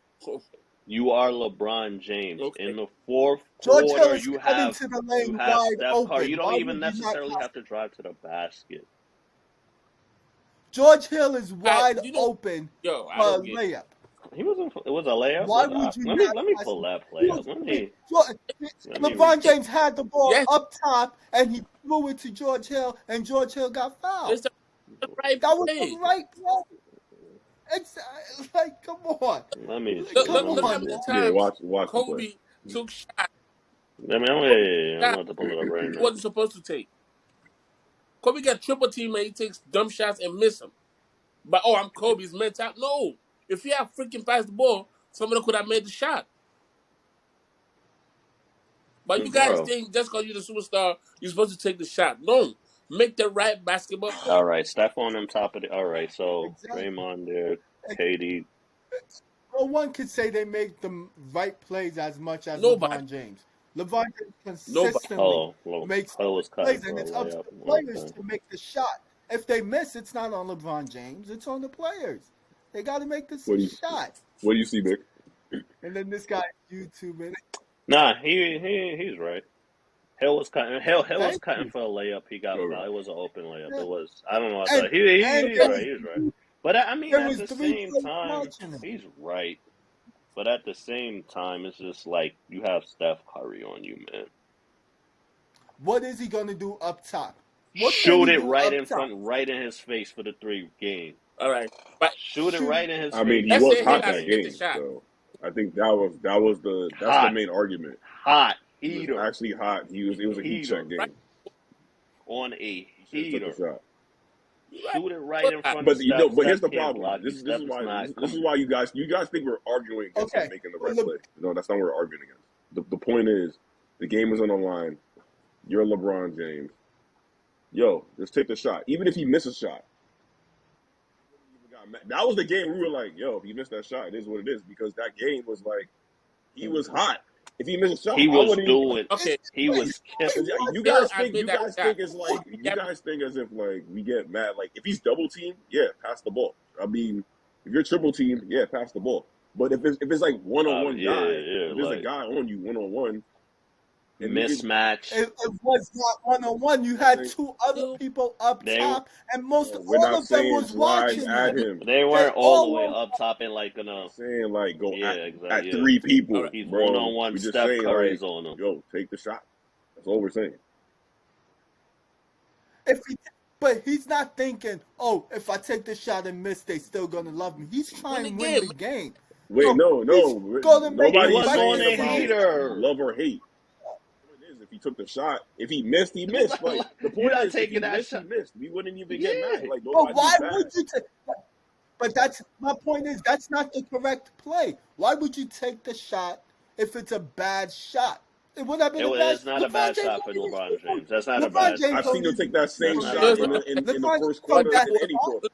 You are LeBron James. In okay. the fourth George Hill quarter, is cutting to the you lane have wide Steph Curry. You open. don't Why even would you not necessarily pass have it? to drive to the basket. George Hill is wide You know, open yo, I for a don't get it. layup. He wasn't. It was a layup. Why would you not Let me pass pull it? that play up. Let me LeBron replay. James had the ball Yes, up top and he threw it to George Hill and George Hill got fouled. it's the right That was the play. right play. It's like, come on. Let me Look, Come let look, me look look how on, this many man. up. Yeah. times Watch the play. Kobe took shots. I'm Shot about to pull it up right he now. wasn't supposed to take. Kobe got triple team and he takes dumb shots and miss them. But I'm Kobe's mental. No, if he had freaking passed the ball, somebody could have made the shot. But you guys Bro. think just because you're the superstar, you're supposed to take the shot. No, make the right basketball play. All right, Steph on top of the. All right, so Exactly. Draymond there, KD. No one could say they make the right plays as much as Nobody, LeBron James. LeBron James nobody. consistently Oh, well, makes Hill was cutting plays, for and a it's up to layup. the players Okay. to make the shot. If they miss, it's not on LeBron James. It's on the players. They got to make this What do shot. you see, Vic? And then this guy YouTube it. Nah, he's right. Hill was cutting. Hill was Thank cutting you. for a layup. He got All fouled. right. It was an open layup. Yeah. It was. I don't know. I And thought he's there right. was He's right. But I mean, there at was the 3 same players time, watching him. he's right. But at the same time, it's just like you have Steph Curry on you, man. What is he gonna do up top? What can Shoot he it do right up in top? front, right in his face for the 3 game. All right, but Shoot it Shoot right it. in his I mean, face he for let's the was say Hill 3 hot hasn't that game. hit the game, shot. so I think that's the Hot, main argument. hot He was heater, actually hot. It was a heat check heater Right, game. on a Should have took the heater. shot. right. Shoot it right in front of But Steph. but Steph here's the can't problem. block you. This Steph is is why not. this is why you guys think we're arguing against him Okay. making the Well, right play. No, that's not what we're arguing against. The point is the game is on the line. You're LeBron James. Yo, just take the shot. Even if he misses a shot. That was the game we were like, yo, if he missed that shot, it is what it is. Because that game was like he was hot. If he missed a shot, He I was wouldn't even. doing. Okay, He was Cause killing. you still guys think admit that shot. it's like you Yeah, guys think as if like we get mad. Like if he's double teamed, yeah, pass the ball. I mean, if you're triple teamed, yeah, pass the ball. But if it's like one on one Yeah, guy, yeah, if there's a like guy on you 1-on-1, and you can, mismatch. It was not 1-on-1. You I'm had saying, two other still. people up They top, and most we're all not of them saying was drive watching at him. him. They They weren't all the all way were. up top and like We're gonna. not saying like go Yeah, exactly. at Yeah, three All people, right. he's bro. 1-on-1. We're just Steph saying Curry's like, on him. yo, take the shot. That's all we're saying. If he, but he's not thinking, oh, if I take the shot and miss, they still gonna love me. He's Win trying the to win game. the game. Wait, So no, he's gonna make He the nobody's was right on saying a about decision. heater. love or hate. It is if he took the shot. If he missed, he You're missed. Like the you're point not is, if taking he that missed, he shot. missed. We wouldn't even get mad. Yeah. Like But nobody's why mad. would you take? But that's my point. Is that's not the correct play. Why would you take the shot if it's a bad shot? It would have been a bad. It's not a LeBron bad James shot don't for even LeBron shoot from. James. That's not a LeBron bad James I've shot. seen don't him even take that shoot same That's from not shot a there. in bad. the LeBron first from quarter that in any quarter.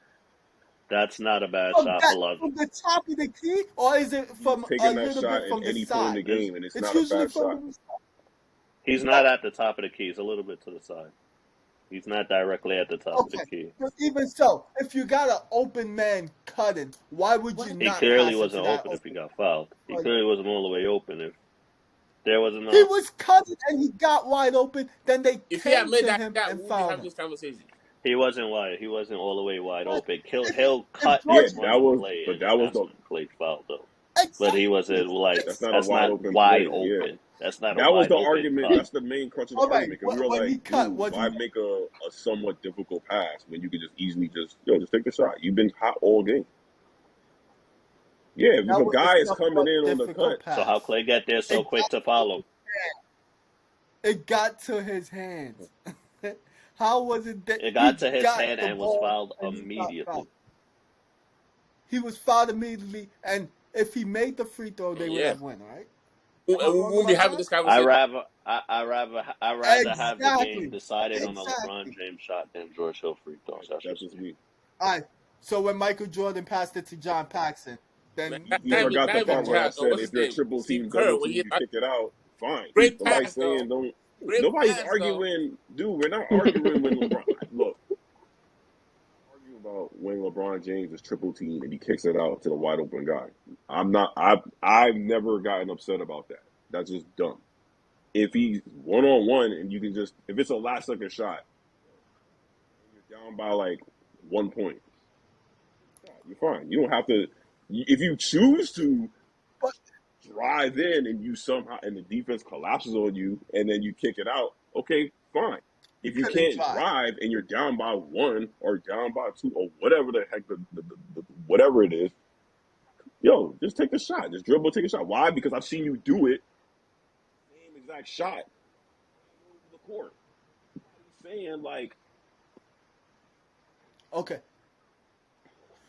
That's not a bad shot for LeBron. from the top of the key, or is it He's from a taking that little shot bit at from the any point in the side? game, and it's It's not a usually bad from shot. the side. He's not at the top of the key. He's a little bit to the side. He's not directly at the top of the Okay, key. but even so, if you got an open man cutting, why would you He not clearly pass it wasn't to that open if he open got fouled. He man? clearly wasn't all the way open. If there wasn't He a, was cutting and he got wide open. Then they If he had came made to that him shot, and we would be fouled having him. this conversation. he wasn't wide. He wasn't all the way wide But open. if, He'll if cut Yeah, George in that one was, play, but and that was that's the when Clay fouled though. But he exactly, wasn't like that's not a that's wide not open wide play. Yeah, open. That's not a that was wide the open argument. cut. That's the main crutch of the all right. argument because we were When he like, cut, dude, was why he? make a somewhat difficult pass when you could just easily just take the shot? You've been hot all game. Yeah, if That a was a guy is coming somewhat in on the difficult cut, So how pass. Clay get there so It quick got to follow? it got to his hands. How was it that It got he to his got hand the and was ball fouled and he got immediately. fouled? He was fouled immediately, and if he made the free throw, they would Yeah. have won, right? And Am I we wrong won't be about having that? this conversation. I rather have the game Exactly. decided on a LeBron Exactly. James shot than George Hill free throws. That's that's just just me. me. All right. So when Michael Jordan passed it to John Paxson, Man, then You not then even, forgot not the even part then where I John. said What's if his you're name? triple Steve team, Kerr. double When team, he you kick it out, fine. great Nobody's pass though. saying don't. Great Nobody's pass though. arguing, dude. We're not arguing when LeBron. Look, argue about when LeBron James is triple team and he kicks it out to the wide open guy. I'm not. I've never gotten upset about that. That's just dumb. If he's 1-on-1 and you can just if it's a last second shot and you're down by like 1 point, you're fine. You don't have to. If you choose to but drive in and you somehow and the defense collapses on you and then you kick it out, okay, fine. he If you couldn't can't drive. drive and you're down by 1 or down by 2 or whatever the heck the whatever it is, yo, just take the shot. Just dribble, take a shot. Why? Because I've seen you do it. Same exact shot over the court. He's saying like, Okay.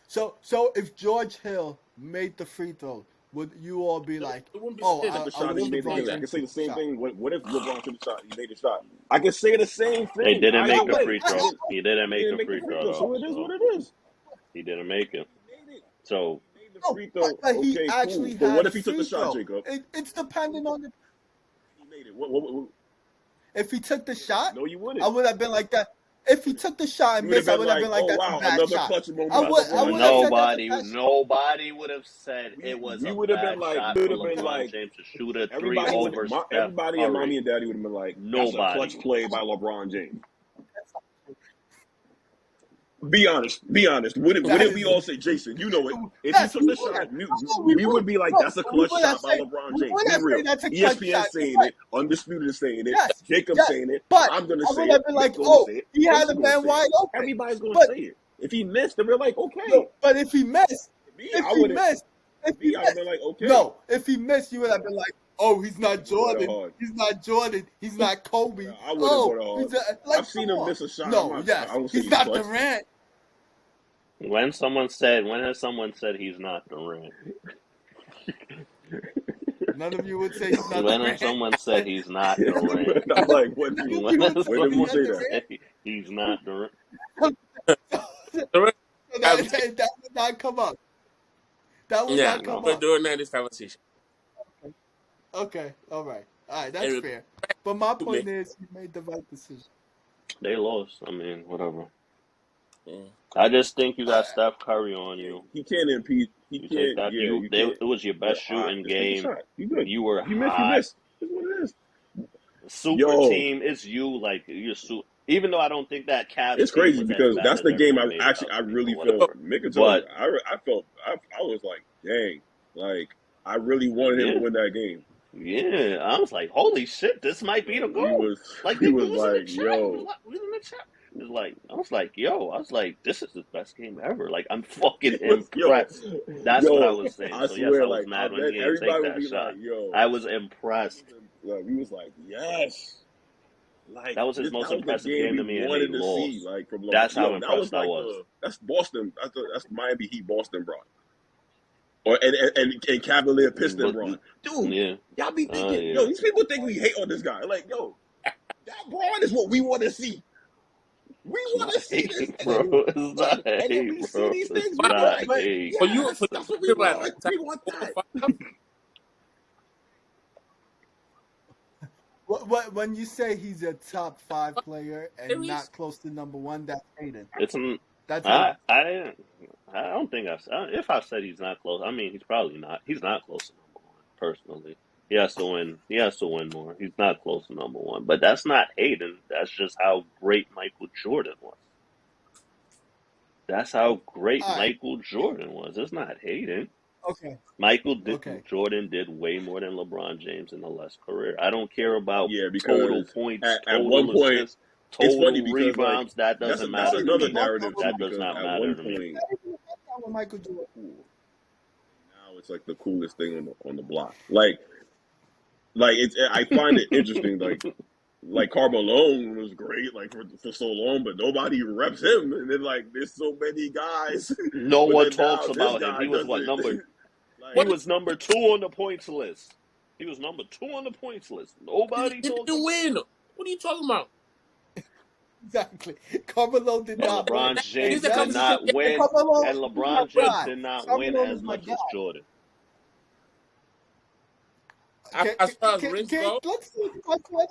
So if George Hill made the free throw, would you all be like, It wouldn't be oh, saying took that. the I shot and wish he made the LeBron game. I James can say took the the same shot? thing. What if LeBron took the shot? He made the shot. I can say the same They thing. didn't make a Wait, free throw. He didn't He make didn't a make the free free throw throw, so though. it is So what it is. he didn't make it. He made it. So He made the no, free throw. but he Okay, cool. actually But had what a if he took the free shot, throw. Jacob? It's depending on the. He made it. What, If he took the shot, no, you I wouldn't. would have been like that. If he took the shot You and would have missed, I been would have like, been like, oh, that's a wow, bad another shot. clutch moment I by would LeBron have James. said that's a bad shot. nobody would have said it was We a would have been bad like, shot we would for have been LeBron like, James to shoot a three everybody would, over Steph everybody and mommy Curry. and daddy would have been like, that's a Nobody clutch would. play by LeBron James. Be honest. Be honest. Wouldn't That we is, all say, Jason, you know it? If he yes, took we the would have. shot, We we would would. be like, No, that's a we clutch would have shot by said, LeBron we James. would Be have real. said that's a clutch ESPN shot. You're saying right. it. Undisputed is saying it. Yes, Jacob yes. saying it. But I'm going to I say would it. have been Nick's like, going to oh, say it. he had Jason's a going to man say it. wide open. Everybody's going to But say it. If he missed, then we're like, okay. no, but if he missed, Me, if I he wouldn't. missed, if he Me, I'd have missed, been like, okay. no, if he missed, you would have been like, oh, he's not Go that Jordan. hard. He's not Jordan. He's not Kobe. Yeah, I wouldn't go Oh, that hard. he's like, I've seen come him on. miss a shot. No, I yes, don't say he's he's not clutch. Durant. When has someone said he's not Durant? None of you would say he's not When has Durant. someone said he's not I'm Durant? like, when None do of you, you When would has say when do he's you not someone say that? Durant. said he's not Durant? Durant, That would not come up. That would yeah, not no, come we're up. doing that this conversation. Okay, all right, that's And fair. But my man, point is, you made the right decision. They lost. I mean, whatever. yeah. I just think you Uh, got Steph Curry on you. He can't impede. He You take can't. that. Yeah, you can't. It was your But best shooting just take a game. shot. You good. You were If you miss, you hot. miss. That's what it is. Super Yo, team. It's you. Like you're even though I don't think that Cavs it's team crazy was as because bad that's as the game everyone made it out I to be, but really felt. whatever. Mick can tell you, But I felt, I was like, dang, like I really wanted him yeah, to win that game. yeah. I was like, holy shit, this might be the goal. Like We nigga was was in the like, chat. yo, We was in the chat. It's like I was like, this is the best game ever. Like I'm fucking yo, impressed. That's what I was saying. I So yes, swear, I was like, mad when then he didn't everybody take would that be shot. like, yo, I was impressed. we was like, yes. Like That was his that most was the impressive game game we to me, and they wanted to see, lost. like from LeBron. That's how Yo, that was impressed I like was. that's Boston. That's Miami Heat Boston Bron, or and Cavalier Piston Bron. Dude, Yeah. y'all be thinking, Yeah. yo, these people think we hate on this guy. Like, yo, that Bron is what we want to see. We want to see this, Bro, it's like, not and then hate, we see bro. these It's things. We But, be not like, but hate. for you, yes, for that's what we you, like want. We want that. 5, when you say he's a top 5 player and series. not close to number 1, that's hating. It's That's I hating. I I don't think if I said he's not close. I mean, he's probably not. He's not close to number one. Personally, he has to win. He has to win more. He's not close to number one. But that's not hating. That's just how great Michael Jordan was. That's how great All right. Michael Jordan was. It's not hating. Okay. Okay. Jordan did way more than LeBron James in a less career. I don't care about Yeah, total because points, at one total point, assists, it's funny total because like rebounds. That that's doesn't that's matter to another me. narrative too. That does Because not at matter one to me. point, Not even the time with Michael Jordan. cool. Now it's like the coolest thing on the block. Like it's I find it interesting. Like Carmelo was great like for so long, but nobody reps him. And then like there's so many guys, No but one then now talks this about him. guy He was does what number? it. He Like What was number 2 on the points list. He was number 2 on the points list. Nobody he talks didn't about. win? What are you talking about? Exactly. Carmelo did And not win. LeBron He's James a did Exactly. conversation. not win. Carmelo And is LeBron my James guy. did not win Carmelo as is my much as guy. Jordan. As far as rings go, Let's talk about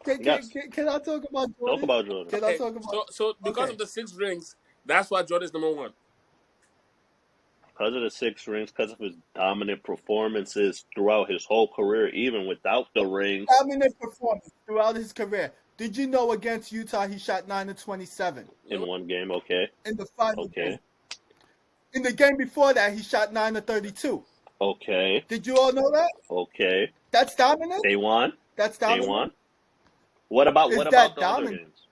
Jordan. Yes. Can I talk about Talk Jordan? about Jordan. Can I okay. talk about? So because Okay. of the 6 rings, that's why Jordan's number 1. Because of the 6 rings, because of his dominant performances throughout his whole career, even without the rings. Dominant performance throughout his career. Did you know against Utah he shot 9 of 27 In one game, okay. in the final Okay. game? In the game before that, he shot 9 of 32. Okay. Did you all know that? Okay. That's dominant. They won. That's They dominant. won. What about Is the that other dominant? games?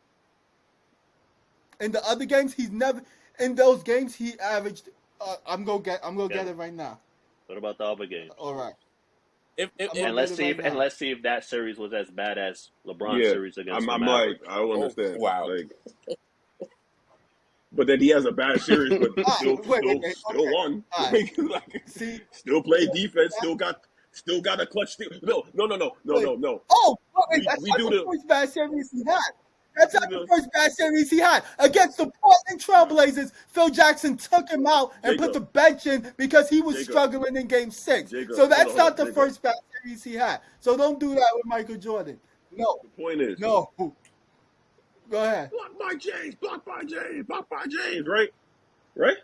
In the other games, he's never. In those games, he averaged. I'm gonna get Okay. it right now. What about the other games? All right. If I'm And gonna let's get it see right if now. that series was as bad as LeBron's yeah, series against the I'm like Mavericks. I don't oh understand. wow, Like, but then he has a bad series, but Wait. Okay. won. All right. Like, See. still play defense. Still got a clutch. No. Wait. Oh, wait. We That's we not do the the first bad series he had. That's do not the the first bad series he had. Against the Portland Trailblazers, Phil Jackson took him out and put the Jacob. bench in because he was Jacob. struggling in game 6. Jacob, So that's hold on, not the Jacob. first bad series he had. So don't do that with Michael Jordan. No. The point is, No. Go ahead. blocked by James, right?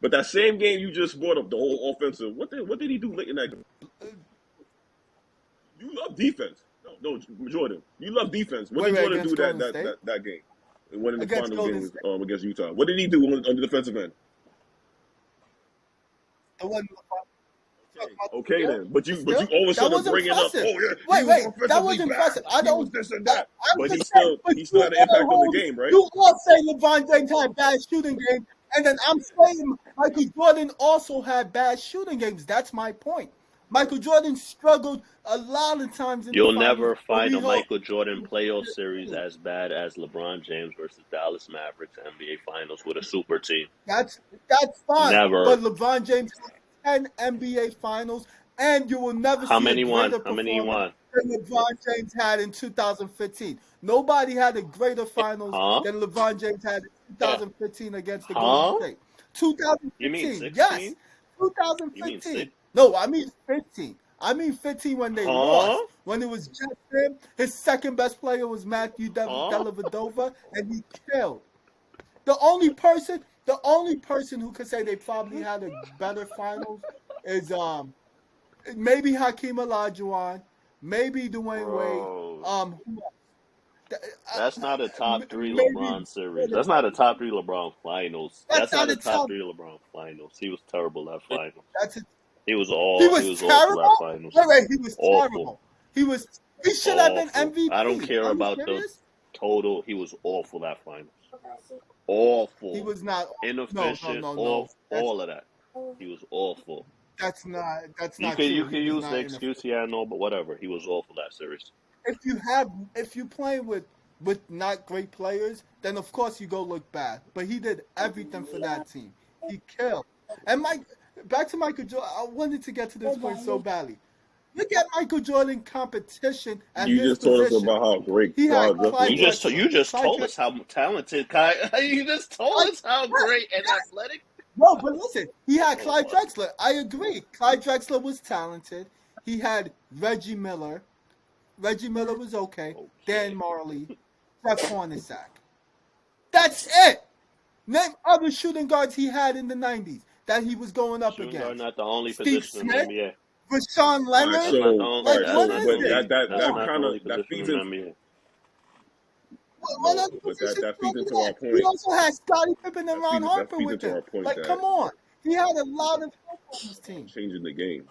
But that same game you just brought up, the whole offensive. What did he do late in that game? You love defense. No, Jordan. You love defense. What did Jordan do against Golden State? that game? When in the Against final Golden game State. against Utah. What did he do on the defensive end? It wasn't Okay then. But you Still, always that trying to was bring it up. impressive. Oh yeah, Wait, he was that offensively was bad. impressive. He was this and that. I'm But just saying, he still had an impact on the game, right? You all say LeBron James had bad shooting games, and then I'm saying Michael Jordan also had bad shooting games. That's my point. Michael Jordan struggled a lot of times in the You'll finals. never but find we a all- Michael Jordan playoff series as bad as LeBron James versus Dallas Mavericks NBA Finals with a super team. That's fine. Never. But LeBron James had 10 NBA Finals, and you will never How see many a won? greater How many he performance won? than LeBron James had in 2015. Nobody had a greater finals Huh? than LeBron James had in yeah. 2015 against the Huh? Golden State. You mean 2015, 16? yes. You mean 2015. six? No, I mean 15. I mean 15 when they Huh? lost. When it was just him, his second best player was Matthew Huh? Dellavedova, and he killed. The only person who could say they probably had a better finals is maybe Hakeem Olajuwon, maybe Dwayne Wade. Bro. Who else? Th- That's not a top three Maybe LeBron series. That's not a top three LeBron finals. that's That's not not a a top top. three LeBron finals. He was terrible that finals. That's a, He was he all he was was awful that terrible. finals. Wait, he was Awful. terrible. He should have been Awful. I don't MVP. care Are you about the serious? total. He was awful that finals. He Awful. was not. No, Inefficient. no. All of that. He was awful. That's not You true. can He was use not the ineffective. excuse here, I know, but whatever. He was awful that series. If you play with not great players, then of course you go look bad. But he did everything for that team. He killed. And back to Michael Jordan. I wanted to get to this point so badly. Look at Michael Jordan competition at You his just told us position. about how great He had Clyde Drexler Clyde was. You just Clyde told us how talented Kai. You just told us how great and athletic. No, but listen, he had Oh Clyde my. Drexler. I agree. Clyde Drexler was talented. He had Reggie Miller. Reggie Miller was okay. Dan Marley, Jeff Hornacek. That's it. Name other shooting guards he had in the 90s that he was going up Shooting guard against. not the only Steve position in Smith, the NBA. Rashawn All right, Leonard. That's so not the only. Like, That's what not is the it? only. that That's not kind the only of that position feeds in into the NBA. What no, other but positions that feeds over into there? our He point. also had Scottie Pippen and Ron That Harper feeds with into our him. point Like, that come on. He had a lot of help on his team. changing the game.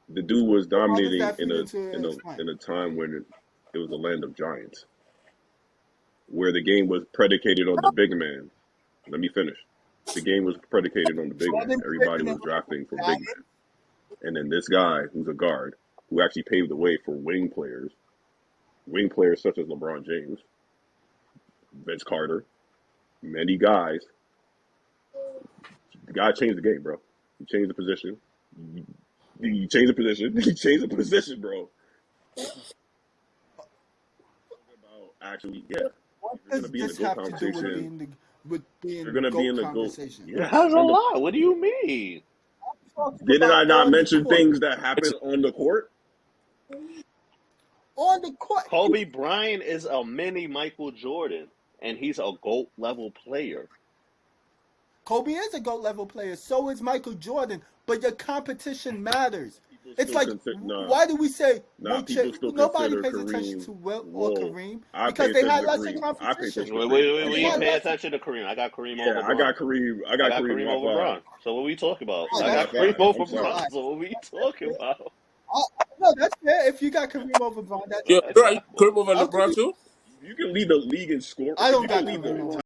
The dude was How does dominating that feed into his in a time when it was a land of giants, where the game was predicated on the big man. Let me finish. The game was predicated on the big man. Jordan, Everybody Pippen, was and drafting for Bryant. big men. And then this guy, who's a guard, who actually paved the way for wing players such as LeBron James, Vince Carter, many guys. The guy changed the game, bro. He changed the position. He changed the position. He changed the position, bro. About actually, yeah, What you're does gonna be in the this GOAT have to do with conversation. being You're gonna be in GOAT the GOAT. conversation? It Yes, has a 100. lot. What do you mean? I'm talking Didn't I about not on the mention court. things that happened on the court? On the court. Kobe Bryant is a mini Michael Jordan, and he's a GOAT level player. Kobe is a GOAT level player. So is Michael Jordan. But your competition matters. People It's still like, consider why do we say people still nobody consider pays attention Kareem. to Will or Whoa, Kareem I because pay they attention had to lesser Kareem. I pay competition. attention to Wait, Kareem. we had pay lesser. attention to Kareem. I got Kareem Yeah, over I Bron. got Kareem. I I got got Kareem Kareem top over five. Bron. So what we talking about? Oh, I got that's Kareem fair. over I'm sorry. Bron. So what we talking about? No, that's fair. If you got Kareem over Bron, that's You're fair. right. Kareem over I'll LeBron Kareem. too. You can lead the league in score. I If don't you got can lead Kareem the over